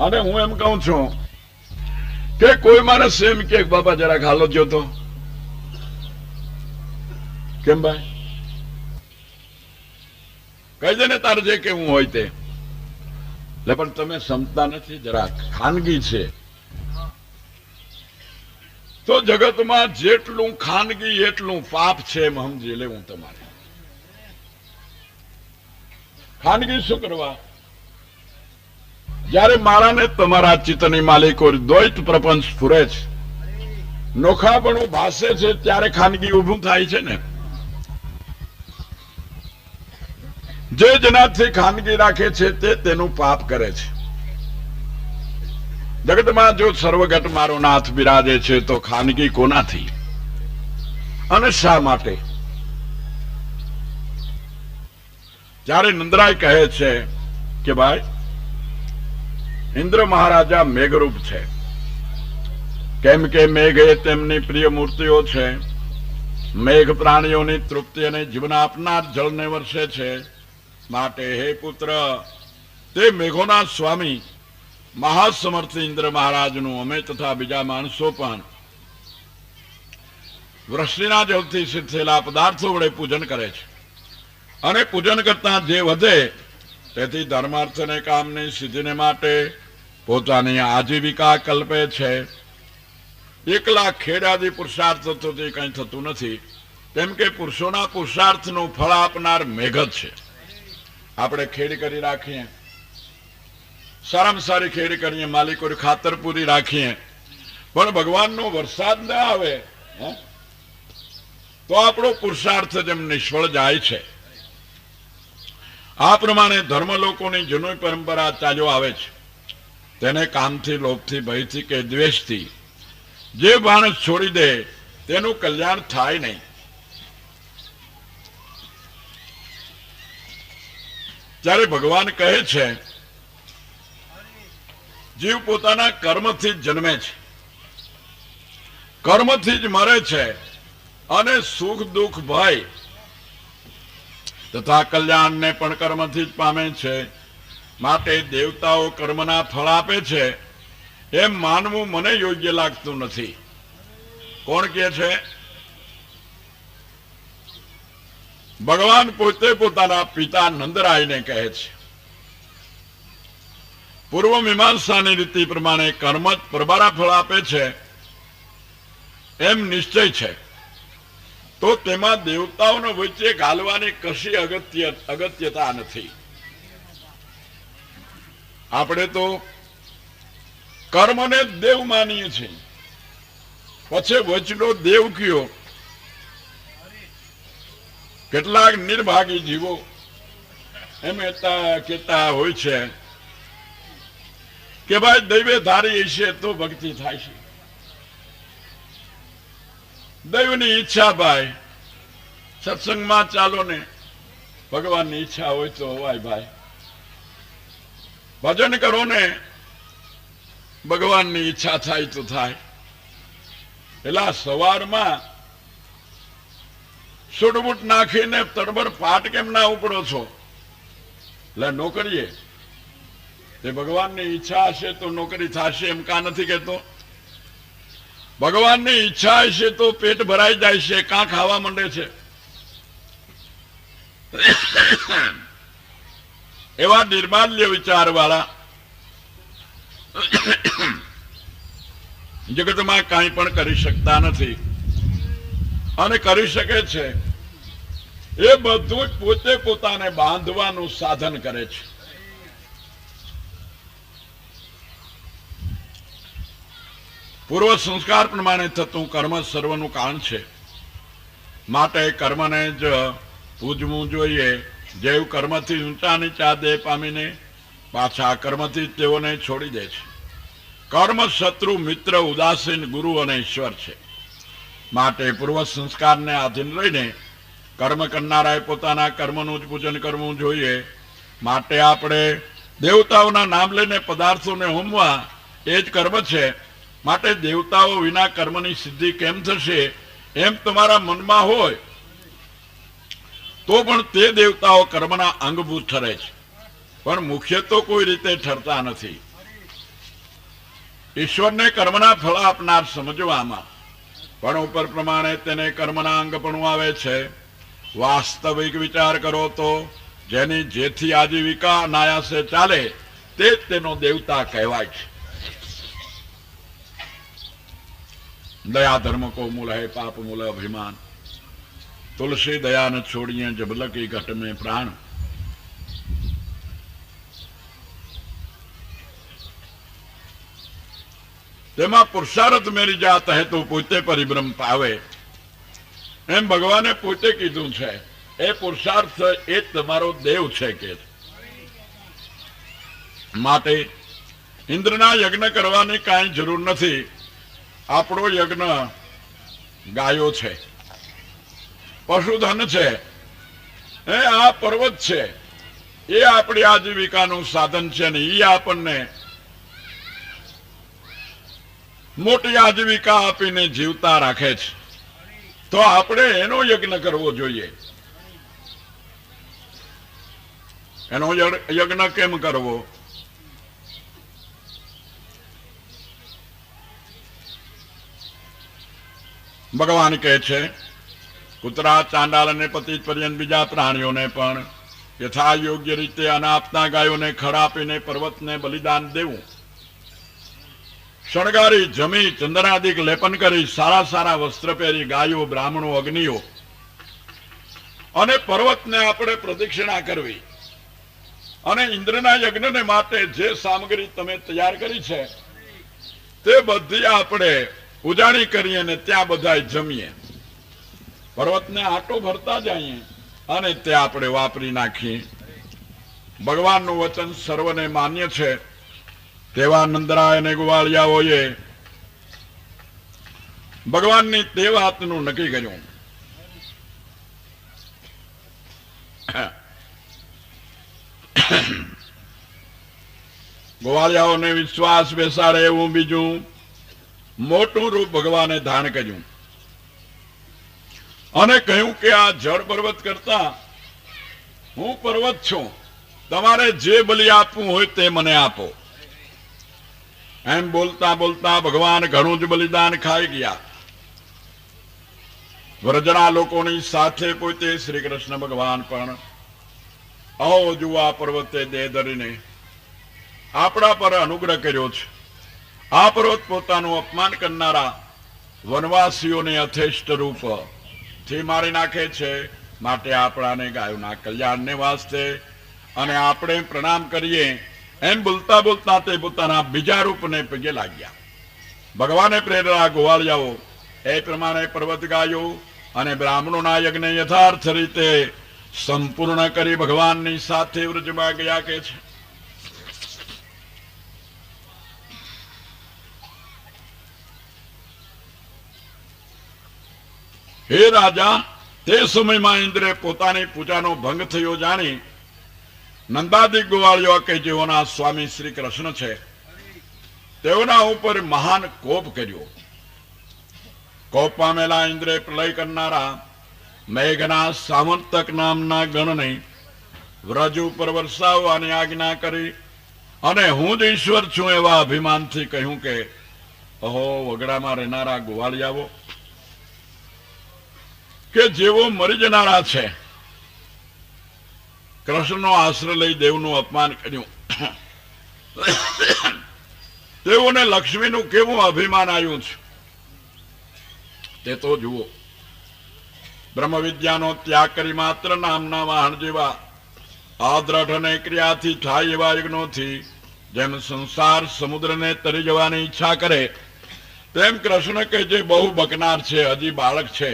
અને હું એમ કહું છું કે કોઈ માણસ એમ કે બાબા જરાક હાલો જોતો, કેમ ભાઈ કહી દે ને તારે જે કેવું હોય તે. પણ તમે સમજતા નથી, જરાક ખાનગી છે. તો જગતમાં જેટલું ખાનગી એટલું પાપ છે એમ સમજી લેવું તમારે. ખાનગી શું કરવા? જયારે મારાને તમારા ચિત્તની માલિકો દ્વૈત પ્રપંચ સ્ફુરે છે, નોખાપણું ભાસે છે, ત્યારે ખાનગી ઊભું થાય છે ને. જે જેનાથી ખાનગી રાખે છે તે તેનું પાપ કરે છે. જગતમાં જો સર્વગત મારો નાથ બિરાજે છે તો ખાનગી કોનાથી અને શા માટે? જ્યારે નંદરાય કહે છે કે ભાઈ ઇન્દ્ર મહારાજા મેઘરૂપ છે, કેમ કે મેઘ એ તેમની પ્રિય મૂર્તિઓ છે. મેઘ પ્રાણીઓની તૃપ્તિ અને જીવન આપનાર જળને વર્ષે છે. માટે હે પુત્ર, તે મેઘોના સ્વામી મહાસમર્થ ઇન્દ્ર મહારાજનું અમે તથા બીજા માણસો પણ વૃષ્ટિના જળથી સિદ્ધ થયેલા પદાર્થો વડે પૂજન કરે છે. અને પૂજન કરતા જે વધે તેથી ધર્માર્થ અને કામની સિદ્ધિને માટે પોતાની આજીવિકા કલ્પે છે. એકલા ખેડાદી પુરુષાર્થોથી કંઈ થતું નથી, કેમ કે પુરુષોના પુરુષાર્થનું ફળ આપનાર મેઘ જ છે. આપણે ખેડ કરી રાખીએ, સારામાં સારી ખેડ કરીએ, માલિકો ખાતર પૂરી રાખીએ, પણ ભગવાનનો વરસાદ ન આવે તો આપણો પુરુષાર્થ જેમ નિષ્ફળ જાય છે. આ પ્રમાણે ધર્મ લોકોની જૂની પરંપરા ચાલ્યો આવે છે. તેને કામથી, લોભથી, ભયથી કે દ્વેષથી જે માણસ છોડી દે તેનું કલ્યાણ થાય નહીં. ત્યારે ભગવાન કહે છે જીવ પોતાના કર્મથી જ જન્મે છે, કર્મથી જ મરે છે, અને સુખ દુઃખ ભય તથા કલ્યાણને પણ કર્મથી જ પામે છે. માટે દેવતાઓ કર્મના ફળ આપે છે એમ માનવું મને યોગ્ય લાગતું નથી. કોણ કહે છે? ભગવાન પોતે પોતાના પિતા નંદરાયને કહે છે. પૂર્વ મીમાંસાની રીતિ પ્રમાણે કર્મ જ પ્રબારા ફળ આપે છે એમ નિશ્ચય છે, તો તેમાં દેવતાઓનો વચ્ચે ઘાલવાની કશી અગત્યતા નથી. આપણે તો કર્મને દેવ માનીએ છીએ, પછી વચનો દેવ કયો. કેટલાક નિર્ભાગી જીવો એમ કહેતા હોય છે કે ભાઈ દૈવે ધારી છે તો ભક્તિ થાય છે. દૈવની ઈચ્છા ભાઈ, સત્સંગમાં ચાલો ને, ભગવાનની ઈચ્છા હોય તો હોય ભાઈ, ભજન કરો ને, ભગવાનની ઈચ્છા થાય તો થાય. પેલા સવારમાં સુડબુટ નાખીને તડબર પાટ કેમ ના ઉપડો છો? એટલે નોકરીએ તે ભગવાનની ઈચ્છા હશે તો નોકરી થશે એમ કા નથી કેતો? ભગવાનની ઈચ્છા હશે તો પેટ ભરાઈ જાય છે, કાં ખાવા માંડે છે. એવા નિર્માલ્ય વિચાર વાળા જગતમાં કાંઈ પણ કરી શકતા નથી, અને કરી શકે છે એ બધું પોતે પોતાને બાંધવાનું સાધન કરે છે. પૂર્વ સંસ્કાર પ્રમાણે થતું કર્મ સર્વનું કારણ છે. માટે કર્મને જ પૂજવું જોઈએ. જેવ કર્મથી ઊંચા નીચા દેહ પામીને પાછા કર્મથી તેઓને છોડી દે છે. કર્મ શત્રુ, મિત્ર, ઉદાસીન, ગુરુ અને ઈશ્વર છે. માટે પૂર્વ સંસ્કારને આધીન રહીને કર્મ કરનારાએ પોતાના કર્મનું જ પૂજન કરવું જોઈએ. માટે આપણે દેવતાઓના નામ લઈને પદાર્થોને હોમવા એ જ કર્મ છે. માટે દેવતાઓ વિના કર્મની સિદ્ધિ કેમ થશે એમ તમારા મનમાં હોય તો પણ તે દેવતાઓ કર્મના અંગભૂત ઠરે છે, પણ મુખ્ય તો કોઈ રીતે ઠરતા નથી. ઈશ્વરને કર્મના ફળ આપનાર સમજવામાં પણ ઉપર પ્રમાણે તેને કર્મના અંગ પણ આવે છે. વાસ્તવિક વિચાર કરો તો જેની જેથી આજીવિકા અનાયાસે ચાલે તે જ તેનો દેવતા કહેવાય છે. दया धर्म को मूल है, पाप मूल अभिमान. तुलसी दया न छोड़िए जब लगी घट में प्राण. તેમાં પુરુષાર્થ મેરી જાત હે તો પોતે પરિભ્રમ પાવે એમ ભગવાને પોતે કીધું છે. એ પુરુષાર્થ એ તમારો દેવ છે કે માટે ઇન્દ્રના યજ્ઞ કરવાની કાંઈ જરૂર નથી. આપણો યજ્ઞ ગાયો છે, પશુધન છે, એ આ પર્વત છે, એ આપણી આજીવિકાનું સાધન છે ને એ આપણને મોટી આજીવિકા આપીને જીવતા રાખે છે. તો આપણે એનો યજ્ઞ કરવો જોઈએ. એનો યજ્ઞ કેમ કરવો? ભગવાન કહે છે, કૂતરા, ચાંડાળ અને પતિત પર્યંત બીજા પ્રાણીઓને પણ યથા યોગ્ય રીતે અન્ન આપતા ગાયોને ખડ આપીને પર્વતને બલિદાન દેવું. શણગારી જમી ચંદનાદિક લેપન કરી સારા સારા વસ્ત્ર પહેરી ગાયો, બ્રાહ્મણો, અગ્નિઓ અને પર્વતને આપણે પ્રદક્ષિણા કરવી. અને ઇન્દ્રના યજ્ઞને માટે જે સામગ્રી તમે તૈયાર કરી છે તે બધી આપણે ઉજાણી કરીએ ને ત્યાં બધા જમીએ, પર્વતને આટો ભરતા જઈએ અને તે આપણે વાપરી નાખીએ. ભગવાનનું વચન સર્વને માન્ય છે. તેવા નંદરાય અને ગોવાળિયાઓએ ભગવાનની તે વાતનું નક્કી કર્યું. ગોવાળિયાઓને વિશ્વાસ બેસાડે એવું બીજું મોટું રૂપ ભગવાને ધારણ કર્યું અને કહ્યું કે આ જળ પર્વત કરતા હું પર્વત છું, તમારે જે બલિ આપવું હોય તે મને આપો. એમ બોલતા બોલતા ભગવાન ઘણું જ બલિદાન ખાઈ ગયા. વ્રજના લોકોની સાથે પોતે શ્રી કૃષ્ણ ભગવાન પણ અહો જુવા પર્વતે દેહ ધરીને આપણા પર અનુગ્રહ કર્યો છે. આ પર્વત પોતાનું અપમાન કરનારા વનવાસીઓને યથેષ્ટ રૂપ થી મારી નાખે છે. માટે આપણાને ગાયોના કલ્યાણને વાસ્તે અને આપણે પ્રણામ કરીએ. એમ બોલતા બોલતા તે પોતાના બીજા રૂપને પગે લાગ્યા. ભગવાને પ્રેરેલા ગોવાળિયાઓ એ પ્રમાણે પર્વત ગાયો અને બ્રાહ્મણોના યજ્ઞ યથાર્થ રીતે સંપૂર્ણ કરી ભગવાનની સાથે વ્રજમાં ગયા કે છે. હે રાજા, તે સમયમાં ઇન્દ્રે પોતાની પૂજાનો ભંગ થયો જાણી નંદાદિક ગોવાળિયો કે જેઓના સ્વામી શ્રી કૃષ્ણ છે તેઓના ઉપર મહાન કોપ કર્યો. કોપ પામેલા ઇન્દ્રે પ્રલય કરનારા મેઘના સામંતક નામના ગણને વ્રજ ઉપર વરસાવવાની આજ્ઞા કરી અને હું જ ઈશ્વર છું એવા અભિમાનથી કહ્યું કે અહો વગડામાં રહેનારા ગોવાળિયાઓ કે જેઓ મરી જનારા છે, કૃષ્ણનો આશ્રય લઈ દેવનું અપમાન કર્યું, તેઓને લક્ષ્મીનું કેવું અભિમાન આવ્યું છે તે તો જુઓ. બ્રહ્મ વિદ્યાનો ત્યાગ કરી માત્ર નામના વાહન જેવા આદ્રઢ અને ક્રિયાથી થાય એવા યજ્ઞોથી જેમ સંસાર સમુદ્રને તરી જવાની ઈચ્છા કરે તેમ કૃષ્ણ કે જે બહુ બકનાર છે, હજી બાળક છે,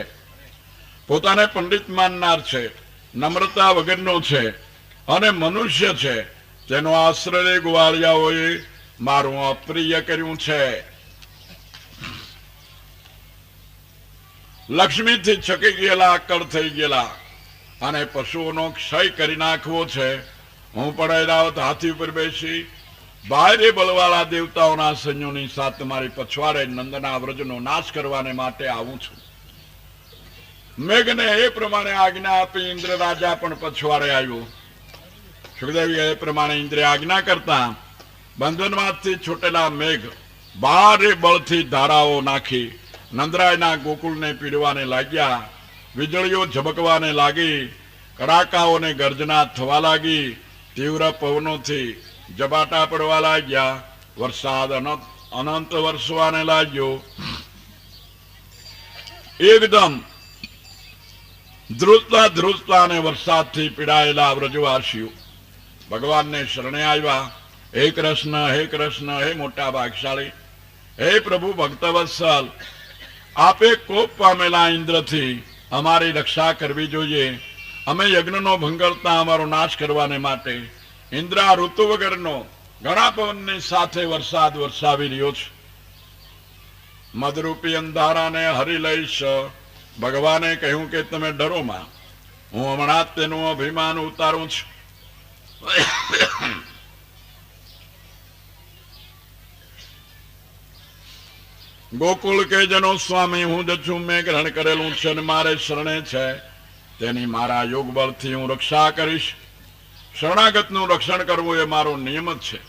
પોતાને પંડિત માનનાર છે, નમ્રતા વગરનો છે અને મનુષ્ય છે, તેનો આશ્રય ગોવાળિયાઓએ મારું અપ્રિય કર્યું છે. લક્ષ્મીથી છકી ગયેલા, અક્કડ થઈ ગયેલા અને પશુઓનો ક્ષય કરી નાખવો છે. હું પણ ઐરાવત હાથી ઉપર બેસી ભારે બળવાળા દેવતાઓના સૈન્યોની સાથે મારી પછવાડે નંદના વ્રજનો નાશ કરવાને માટે આવું છું. મેઘને એ પ્રમાણે આજ્ઞા આપી ઇન્દ્ર રાજા પણ પછવાડે આવ્યો. સુખદેવી એ પ્રમાણે ઇન્દ્રે આજ્ઞા કરતા બંધનમાંથી છૂટેલા મેઘ ભારે બળથી ધારાઓ નાખી નંદરાયના ગોકુળને પીડવાને લાગ્યા. વીજળીઓ ઝબકવાને લાગી, કડાકાઓને ગર્જના થવા લાગી, તીવ્ર પવનોથી જબાટા પડવા લાગ્યા, વરસાદ અનંત વરસવાને લાગ્યો. એકદમ ધ્રુજતા અને વરસાદથી પીડાયેલા વ્રજવાસીઓ ભગવાનને શરણે આવ્યા. હે કૃષ્ણ, હે કૃષ્ણ, હે મોટા ભાગશાળી, હે પ્રભુ ભક્તવત્સલ, આપે કોપ પામેલા ઇન્દ્રથી અમારી રક્ષા કરવી જોઈએ. અમે યજ્ઞનો ભંગ કરતા અમારો નાશ કરવાને માટે ઇન્દ્ર આ ઋતુ વગરનો ઘણા પવનની સાથે વરસાદ વરસાવી રહ્યો છે. મદરૂપી અંધારાને હરી લઈશ. ભગવાને કહ્યું કે તમે ડરો માં, હું હમણાં જ તેનું અભિમાન ઉતારું છું. ગોકુળ કે જનો સ્વામી હું જ છું, મેં ગ્રહણ કરેલું છે અને મારે શરણે છે, તેની મારા યોગ બળથી હું રક્ષા કરીશ. શરણાગતનું રક્ષણ કરવું એ મારો નિયમ જ છે.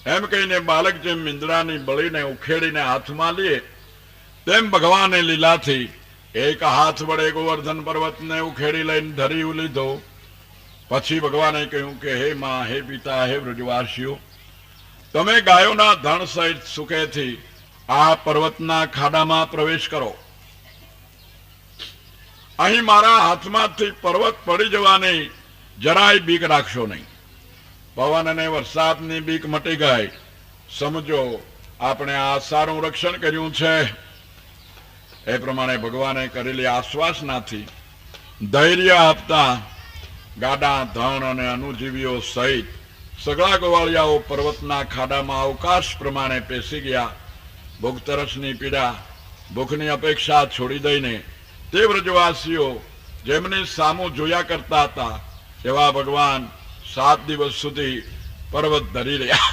એમ કહીને બાળક જેમ મીંદડાની બળીને ઉખેડીને હાથમાં લે, તેમ ભગવાને લીલાથી એક હાથ વડે ગોવર્ધન પર્વતને ઉખેડી લઈને ધરી લીધો. પછી ભગવાને કહ્યું કે હે માં, હે પિતા, હે વ્રજવાસીઓ, તમે ગાયોના ધણ સહિત સુખેથી આ પર્વતના ખાડામાં પ્રવેશ કરો. અહીં મારા હાથમાંથી પર્વત પડી જવાની જરાય બીક રાખશો નહીં. પવન અને વરસાદની બીક મટી ગઈ. સમજો આપણે આ સારું રક્ષણ કર્યું છે. એ પ્રમાણે ભગવાને કરેલી આશ્વાસનાથી ધૈર્ય આપતા ગાડા ધન અને અનુજીવીઓ સહિત સગળા ગોવાળિયાઓ પર્વતના ખાડામાં અવકાશ પ્રમાણે પેસી ગયા. ભૂખ તરસની પીડા, ભૂખની અપેક્ષા છોડી દઈને તે વ્રજવાસીઓ જેમની સામું જોયા કરતા હતા એવા ભગવાન 7 દિવસ સુધી પર્વત ધરી રહ્યા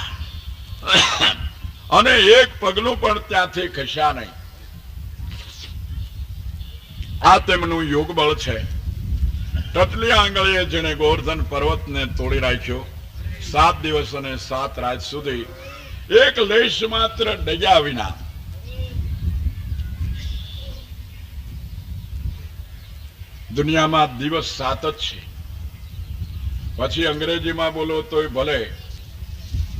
અને એક પગલું પણ ત્યાંથી ખસ્યા નહીં. આ તેમનું યોગ બળ છે. ટટલી આંગળીએ જેને ગોવર્ધન પર્વતને તોડી રાખ્યો. 7 દિવસ અને 7 રાત સુધી એક લેશ માત્ર ડગ્યા વિના. દુનિયામાં દિવસ 7 જ છે. પછી અંગ્રેજીમાં બોલો તોય ભલે,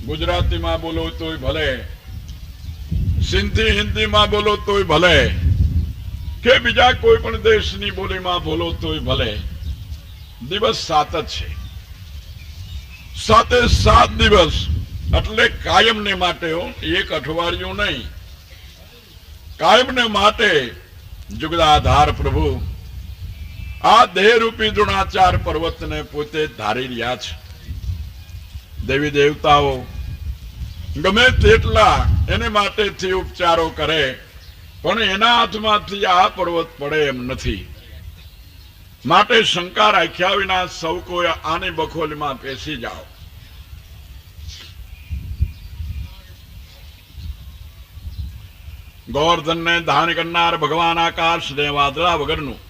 ગુજરાતીમાં બોલો તોય ભલે, સિંધી હિન્દીમાં બોલો તોય ભલે, કે બીજા કોઈ પણ દેશની બોલીમાં બોલો તોય ભલે, દિવસ 7 જ છે. 7 દિવસ એટલે કાયમને માટે, એક અઠવાડિયું નહીં, કાયમને માટે જુગદાધાર પ્રભુ આ દેહરૂપી દ્રોણાચાર પર્વતને પોતે ધારી રહ્યા છે. દેવી દેવતાઓ ગમે તેટલા એને માટેથી ઉપચારો કરે, પણ એના હાથમાંથી આ પર્વત પડે એમ નથી. માટે શંકા રાખ્યા વિના સૌ કોઈ આની બખોલીમાં પેસી જાઓ. ગોવર્ધનને ધાન કરનાર ભગવાન આકાશ ને વાદળા વગરનું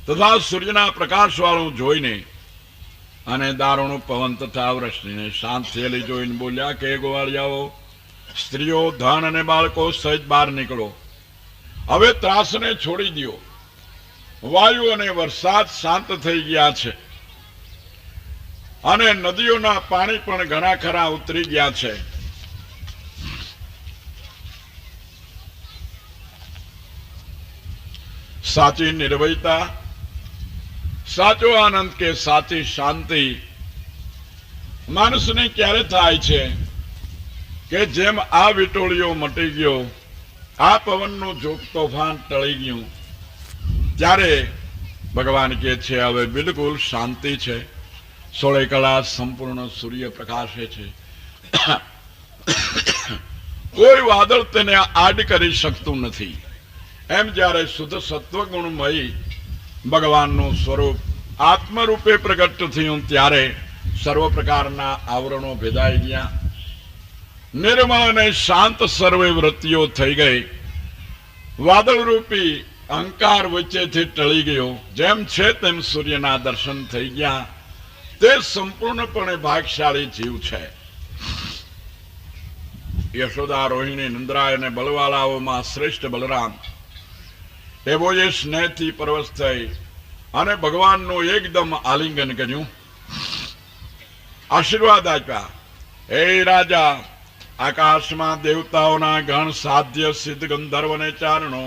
તથા સૂર્યના પ્રકાશ વાળું જોઈને અને દારૂણું પવન તથા વૃષ્ટિને શાંત થયેલી જોઈને બોલ્યા કે ગોવાળિયાઓ, સ્ત્રીઓ, ધન અને બાળકો સહિત બહાર નીકળો. હવે ત્રાસને છોડી દો. વાયુ અને વરસાદ શાંત થઈ ગયા છે અને નદીઓના પાણી પણ ઘણા ખરા ઉતરી ગયા છે. સાચી નિર્ભયતા, સાચો આનંદ કે સાચી શાંતિ માણસને ક્યારે થાય છે કે જેમ આ વિટોળીઓ મટી ગયો, આ પવનનું જોક તોફાન ટળી ગયું, ત્યારે ભગવાન કહે છે હવે બિલકુલ શાંતિ છે. 16 કલાક સંપૂર્ણ સૂર્ય પ્રકાશે છે. કોઈ વાદળ તેને આડ કરી શકતું નથી. એમ જ્યારે શુદ્ધ સત્વગુણમય ભગવાનનું સ્વરૂપ આત્મરૂપે પ્રગટ થયું ત્યારે સર્વ પ્રકારના આવરણો ભેદાઈ ગયા. નિર્મળ અને શાંત સર્વે વૃત્તિઓ થઈ ગઈ. વાદળરૂપી અહંકાર વચ્ચેથી ટળી ગયો. જેમ છે તેમ સૂર્યના દર્શન થઈ ગયા. તે સંપૂર્ણપણે ભાગશાળી જીવ છે. યશોદા, રોહિણી, નંદરાય અને બળવાળાઓમાં શ્રેષ્ઠ બલરામ એવો એ સ્નેહથી પરવશ થઈ અને ભગવાનનું એકદમ આલિંગન કર્યું, આશીર્વાદ આપ્યા. હે રાજા, આકાશમાં દેવતાઓના ગણ, સાધ્ય, સિદ્ધ, ગંધર્વ અને ચારણો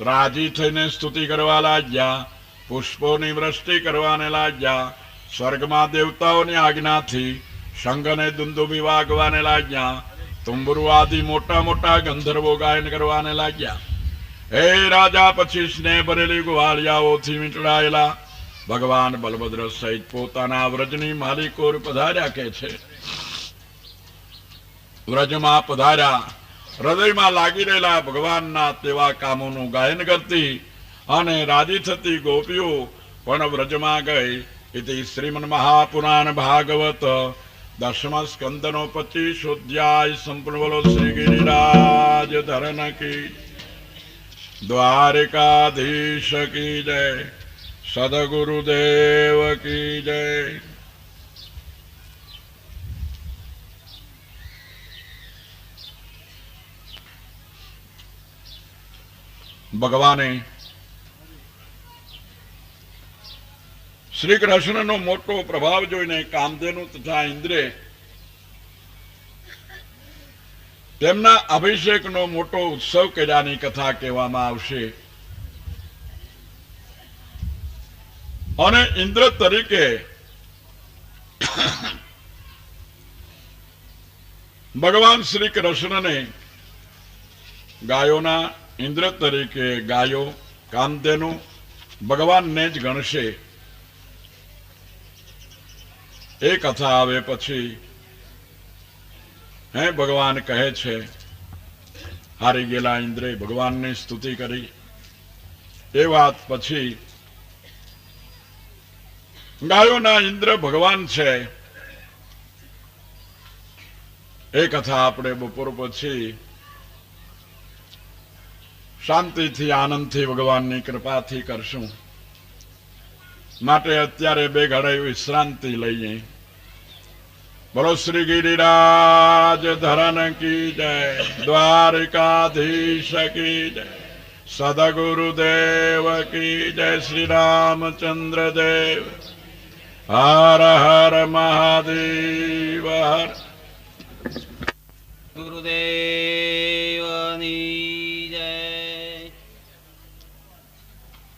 રાજી થઈને સ્તુતિ કરવા લાગ્યા. પુષ્પોની વૃષ્ટિ કરવાને લાગ્યા. સ્વર્ગમાં દેવતાઓની આજ્ઞાથી શંખ અને દુંદુભી વાગવાને લાગ્યા. તુંબરુ આદિ મોટા મોટા ગંધર્વો ગાયન કરવાને લાગ્યા. હે રાજા, પછી સ્નેહ ભરેલી ગુવાળિયાઓથી વીંટળાયેલા ભગવાન બલભદ્ર સહિત પોતાના વ્રજની માલિકો પધાર્યા કે છે. વ્રજમાં પધાર્યા, હૃદયમાં લાગી રહેલા ભગવાનના તેવા કામોનું ગાયન કરતી અને રાજી થતી ગોપીઓ પણ વ્રજમાં ગઈ. ઇતિ શ્રીમન મહાપુરાણ ભાગવત દશમ સ્કંદનો 25 અધ્યાય સંપૂર્ણ. બોલો શ્રી ગિરિરાજ ધરન કી, દ્વારિકાધીશ કી જય, સદગુરુદેવ કી જય. ભગવાને શ્રી કૃષ્ણનો મોટો પ્રભાવ જોઈને કામધેનુ તથા ઇન્દ્રે તેમના અભિષેકનો મોટો ઉત્સવ કર્યાની કથા કહેવામાં આવશે. અને ઇન્દ્ર તરીકે ભગવાન શ્રી કૃષ્ણને ગાયોના ઇન્દ્ર તરીકે ગાયો કામધેનુ ભગવાનને જ ગણશે. એ કથા આવે પછી ભગવાન કહે છે, હારી ગયેલા ઇન્દ્રે ભગવાનની સ્તુતિ કરી. એ વાત પછી ગાયોના ઇન્દ્ર ભગવાન છે. એ કથા આપણે બપોર પછી શાંતિથી આનંદથી ભગવાનની કૃપાથી કરશું. માટે અત્યારે 2 ઘડી વિશ્રાંતિ લઈએ. બોલો શ્રી ગિરિરાજ ધરન કી જય, દ્વારિકાધીશ કી જય, સદગુરુદેવ કી જય. શ્રી રામચંદ્ર દેવ હર હર મહાદેવ. હર ગુરુદેવની જય.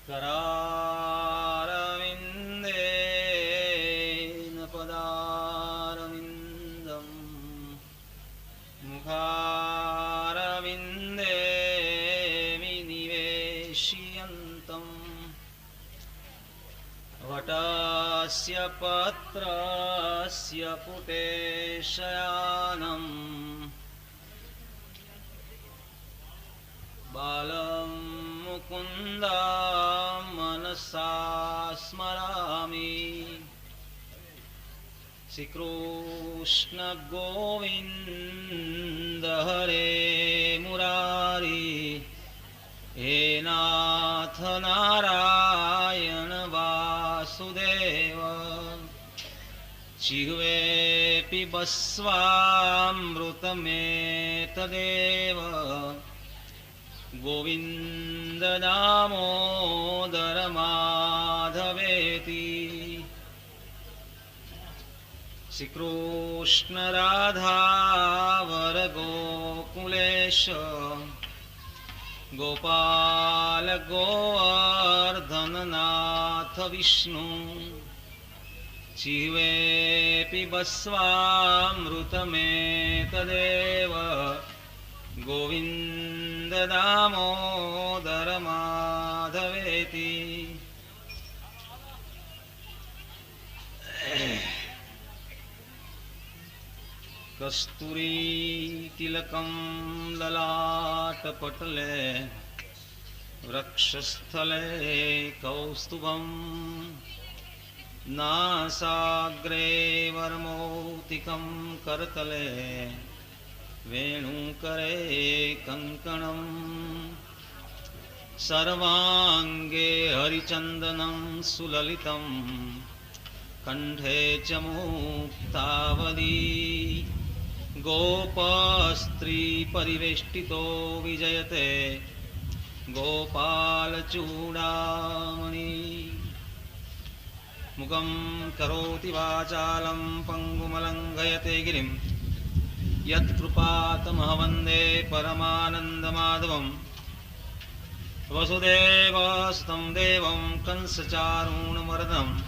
करारविन्देन पदारविन्दं मुखारविन्दे विनिवेशयन्तं वटस्य पत्रस्य पुटे शयानं बालं मुकुन्दं मनसा स्मरामि. श्रीकृष्ण गोविन्द हरे मुरारी, हे नाथ नारायण वासुदेव. जिह्वे पिबस्वामृतमेतदेव, गोविन्द दामोदर माधवेति. श्रीकृष्ण राधा वर गोकुलेश, गोपाल गोवर्धननाथ विष्णु. जिह्वे पिबस्वामृतमेतदेव, गोविन्द दामोदर माधवेति. कस्तूरी तिलकं ललाटपटले, वक्षस्थले कौस्तुभं, नासाग्रे वरमौक्तिकं करतले, वेणुकरे कंकणं. सर्वांगे हरिचंदनं सुललितं, कंठे च मुक्तावली. गोपस्त्री परिवेष्टितो विजयते, गोपालचूडामणि. मुखं करोति वाचालं पंगुमलंघयते गिरिं, यत्कृपातमह वन्दे परमानन्दमाधवं. वसुदेवसुतं देवं कंसचारूणमर्दनं,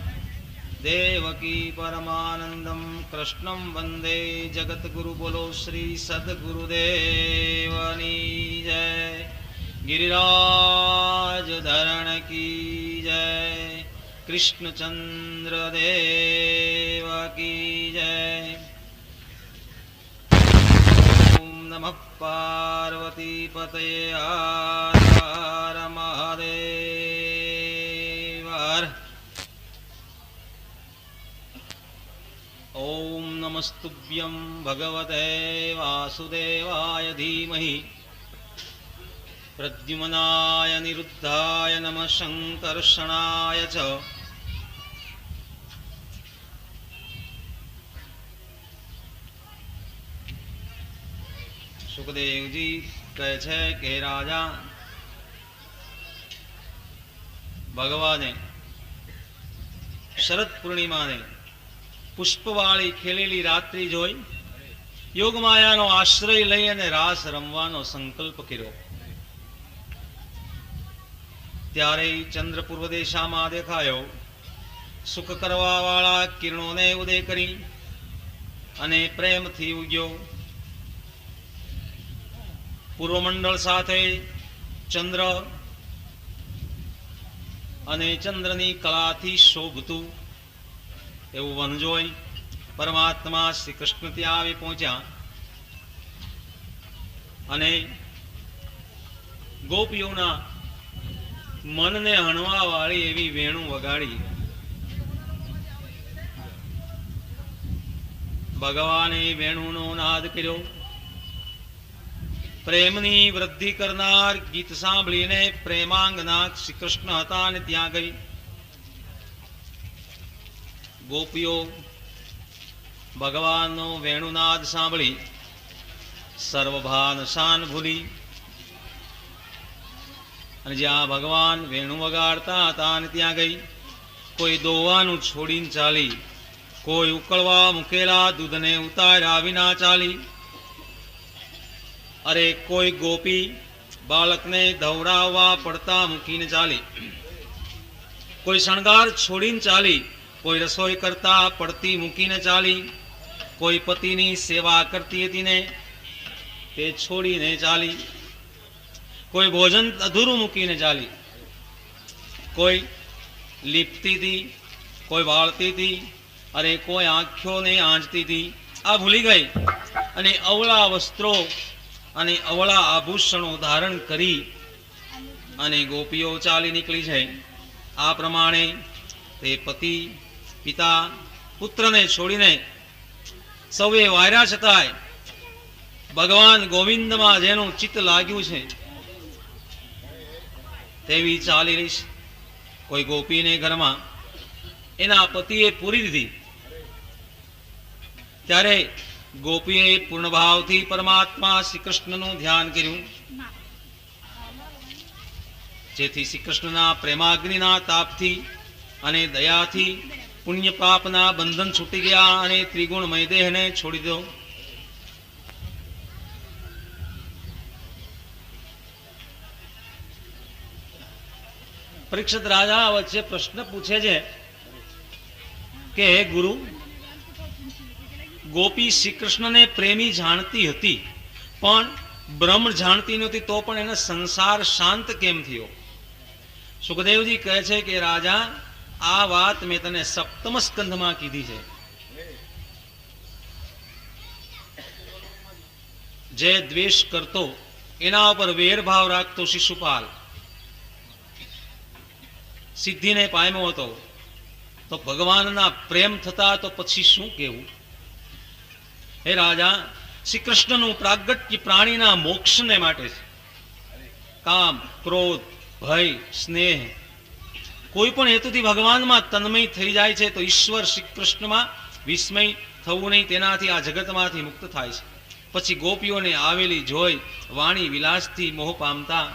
देवकी परमानन्दं कृष्णं वन्दे जगद्गुरु. बोलो श्री सद्गुरुदेवनी जय. गिरिराज धरण की जय, कृष्णचंद्र देव की जय. નમઃ પાર્વતી પતયે હર હર મહાદેવ હર. ઓમ નમસ્તુભ્યં ભગવતે વાસુદેવાય ધીમહિ પ્રદ્યુમ્નાય નિરુદ્ધાય નમઃ શંકર્ષણાય ચ. સુખદેવજી કહે છે કે રાજા, ભગવાને શરદ પૂર્ણિમાને પુષ્પવાળી ખેલેલી રાત્રિ જોઈ યોગમાયાનો આશ્રય લઈ અને રાસ રમવાનો સંકલ્પ કર્યો. ત્યારે ચંદ્ર પૂર્વ દિશામાં દેખાયો. સુખ કરવા વાળા કિરણોને ઉદય કરી અને પ્રેમથી ઉગ્યો. પૂર્વમંડળ સાથે ચંદ્ર અને ચંદ્રની કળાથી શોભતું એવું વન જોઈ પરમાત્મા શ્રી કૃષ્ણ ત્યાં આવી પહોંચ્યા અને ગોપીઓના મનને હણવા વાળી એવી વેણુ વગાડી. ભગવાને વેણુનો નાદ કર્યો. પ્રેમની વૃદ્ધિ કરનાર ગીત સાંભળીને પ્રેમાંગના શ્રી કૃષ્ણ હતા અને ત્યાં ગઈ. ગોપીઓ ભગવાનનો વેણુનાદ સાંભળી સર્વભાન શાન ભૂલી અને જ્યાં ભગવાન વેણુ વગાડતા હતા અને ત્યાં ગઈ. કોઈ દોવાનું છોડીને ચાલી, કોઈ ઉકળવા મૂકેલા દૂધને ઉતાર્યા વિના ચાલી. અરે કોઈ ગોપી બાળકને ધવરાવવા પડતા મૂકીને ચાલી. કોઈ શણગાર છોડીને ચાલી, કોઈ રસોઈ કરતા પડતી મૂકીને ચાલી. કોઈ પતિની સેવા કરતી હતી ને તે છોડીને ચાલી. કોઈ ભોજન અધૂરું મૂકીને ચાલી. કોઈ લીપતી હતી, કોઈ વાળતી હતી, અરે કોઈ આંખોને આંચતી હતી. આ ભૂલી ગઈ અને અવળા વસ્ત્રો અને અવળા આભૂષણો ધારણ કરી અને ગોપીઓ ચાલી નીકળી છે. આ પ્રમાણે તે પતિ પિતા પુત્રને છોડીને સૌએ વાર્યા છતાંય ભગવાન ગોવિંદમાં જેનું ચિત્ત લાગ્યું છે તેવી ચાલી રહી છે. કોઈ ગોપીને ઘરમાં એના પતિએ પૂરી દીધી ત્યારે ગોપીએ પૂર્ણ ભાવથી પરમાત્મા શ્રી કૃષ્ણનું ધ્યાન કર્યું, જેથી શ્રી કૃષ્ણના પ્રેમાગ્નિના તાપથી અને દયાથી પુણ્ય પાપના બંધન છૂટી ગયા અને ત્રિગુણમય દેહને છોડી દો. પરીક્ષિત રાજા વચ્ચે પ્રશ્ન પૂછે છે કે હે ગુરુ, ગોપી શ્રી કૃષ્ણને પ્રેમી જાણતી હતી પણ બ્રહ્મ જાણતી નહોતી, તો પણ એને સંસાર શાંત કેમ થયો? સુખદેવજી કહે છે કે રાજા, આ વાત મેં તને સપ્તમ સ્કંધમાં કીધી છે. જે દ્વેષ કરતો, એના ઉપર વેરભાવ રાખતો શિશુપાલ સિદ્ધિને પામ્યો હતો, તો ભગવાનના પ્રેમ થતા તો પછી શું કહેવું? હે રાજા, શ્રી કૃષ્ણનું પ્રાગટ્ય પ્રાણીના મોક્ષને માટે છે. કામ, ક્રોધ, ભય, સ્નેહ કોઈ પણ હેતુથી ભગવાનમાં તન્મય થઈ જાય છે તો ઈશ્વર શ્રી કૃષ્ણમાં વિસ્મય થવું નહીં, તેનાથી આ જગતમાંથી મુક્ત થાય છે. પછી ગોપીઓને આવેલી જોઈ વાણી વિલાસથી મોહ પામતા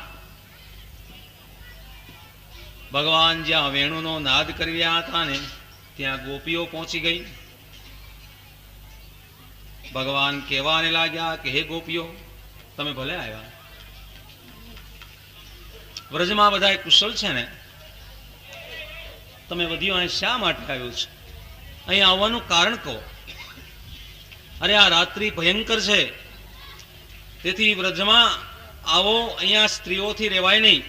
ભગવાન જ્યાં વેણુનો નાદ કરી રહ્યા હતા ને ત્યાં ગોપીઓ પહોંચી ગઈ. ભગવાન કહેવાને લાગ્યા કે હે ગોપીઓ, તમે ભલે આવ્યા. વ્રજમાં બધા કુશળ છે ને? તમે વધ્યો અહીં શા માટે આવ્યો છે? અહીં આવવાનું કારણ કહો. અરે આ રાત્રિ ભયંકર છે, તેથી વ્રજમાં આવો, અહીંયા સ્ત્રીઓથી રહેવાય નહીં,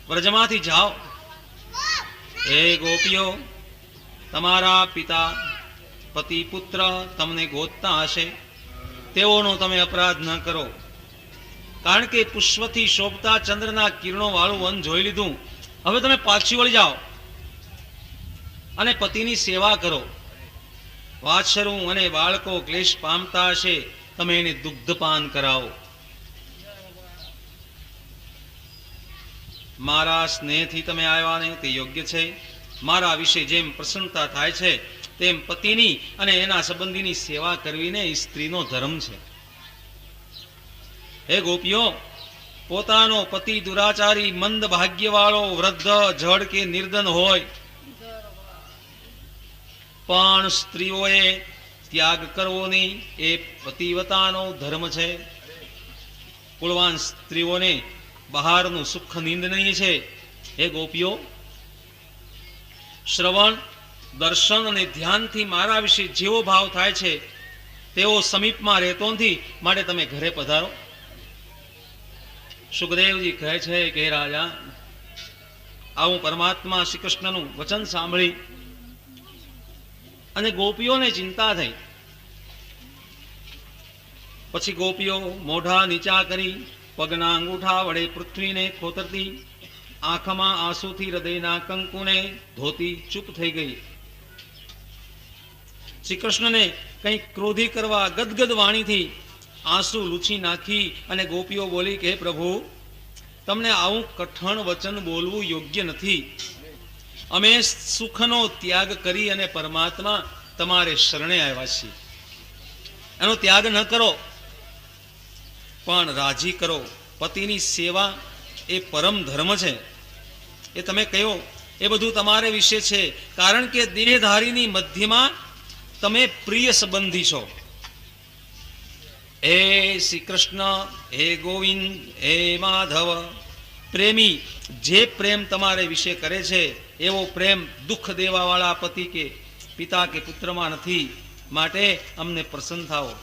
વ્રજમાંથી જાઓ. હે ગોપીઓ, તમારા પિતા પતિ પુત્ર તમને ગોતતા હશે, તેઓનો તમે અપરાધ ન કરો. કારણ કે પુષ્પથી શોભતા ચંદ્રના કિરણો વાળું વન જોઈ લીધું. હવે તમે પાછી વળી જાઓ અને પતિની સેવા કરો. વાછરું અને બાળકો ક્લેશ પામતા હશે, તમે એને દુગ્ધપાન કરાવો. મારા સ્નેહથી તમે આવ્યા ને તે યોગ્ય છે. મારા વિશે જેમ પ્રસન્નતા થાય છે તેમ પતિની અને એના સંબંધીની સેવા કરવીને સ્ત્રીનો ધર્મ છે. હે ગોપીઓ, પોતાનો પતિ દુરાચારી, મંદ ભાગ્યવાળો, વૃદ્ધ, જડ કે નિર્ધન હોય પણ સ્ત્રીઓએ ત્યાગ કરવો નહીં, એ પતિવતાનો ધર્મ છે. કુળવાન સ્ત્રીઓને બહારનું સુખ નિંદનીય છે. હે ગોપીઓ, શ્રવણ, દર્શન અને ધ્યાનથી મારા વિશે જેવો ભાવ થાય છે તેવો સમીપમાં રહેતો નથી, માટે તમે ઘરે પધારો. સુખદેવજી કહે છે કે રાજા, આવું પરમાત્મા શ્રી કૃષ્ણનું વચન સાંભળી અને ગોપીઓને ચિંતા થઈ. પછી ગોપીઓ મોઢા નીચા કરી પગના અંગૂઠા વડે પૃથ્વીને ખોતરતી, આંખમાં આંસુથી હૃદયના કંકુને ધોતી ચૂપ થઈ ગઈ. શ્રી કૃષ્ણને કંઈક ક્રોધી કરવા ગદગદ વાણીથી આંસુ લૂછી નાખી અને ગોપીઓ બોલી કે પ્રભુ, તમને આવું કઠણ વચન બોલવું યોગ્ય નથી. અમે સુખનો ત્યાગ કરી અને પરમાત્મા તમારે શરણે આવ્યા છીએ. એનો ત્યાગ ન કરો, પણ રાજી કરો. પતિની સેવા એ પરમ ધર્મ છે. એ તમે કહ્યો એ બધું તમારે વિશે છે, કારણ કે દેહધારીની મધ્યમાં તમે પ્રિય સંબંધી છો. હે શ્રી કૃષ્ણ, હે ગોવિંદ, હે માધવ, પ્રેમી જે પ્રેમ તમારે વિશે કરે છે એવો પ્રેમ દુઃખ દેવાવાળા પતિ કે પિતા કે પુત્રમાં નથી. માટે અમને પ્રસન્ન થાઓ.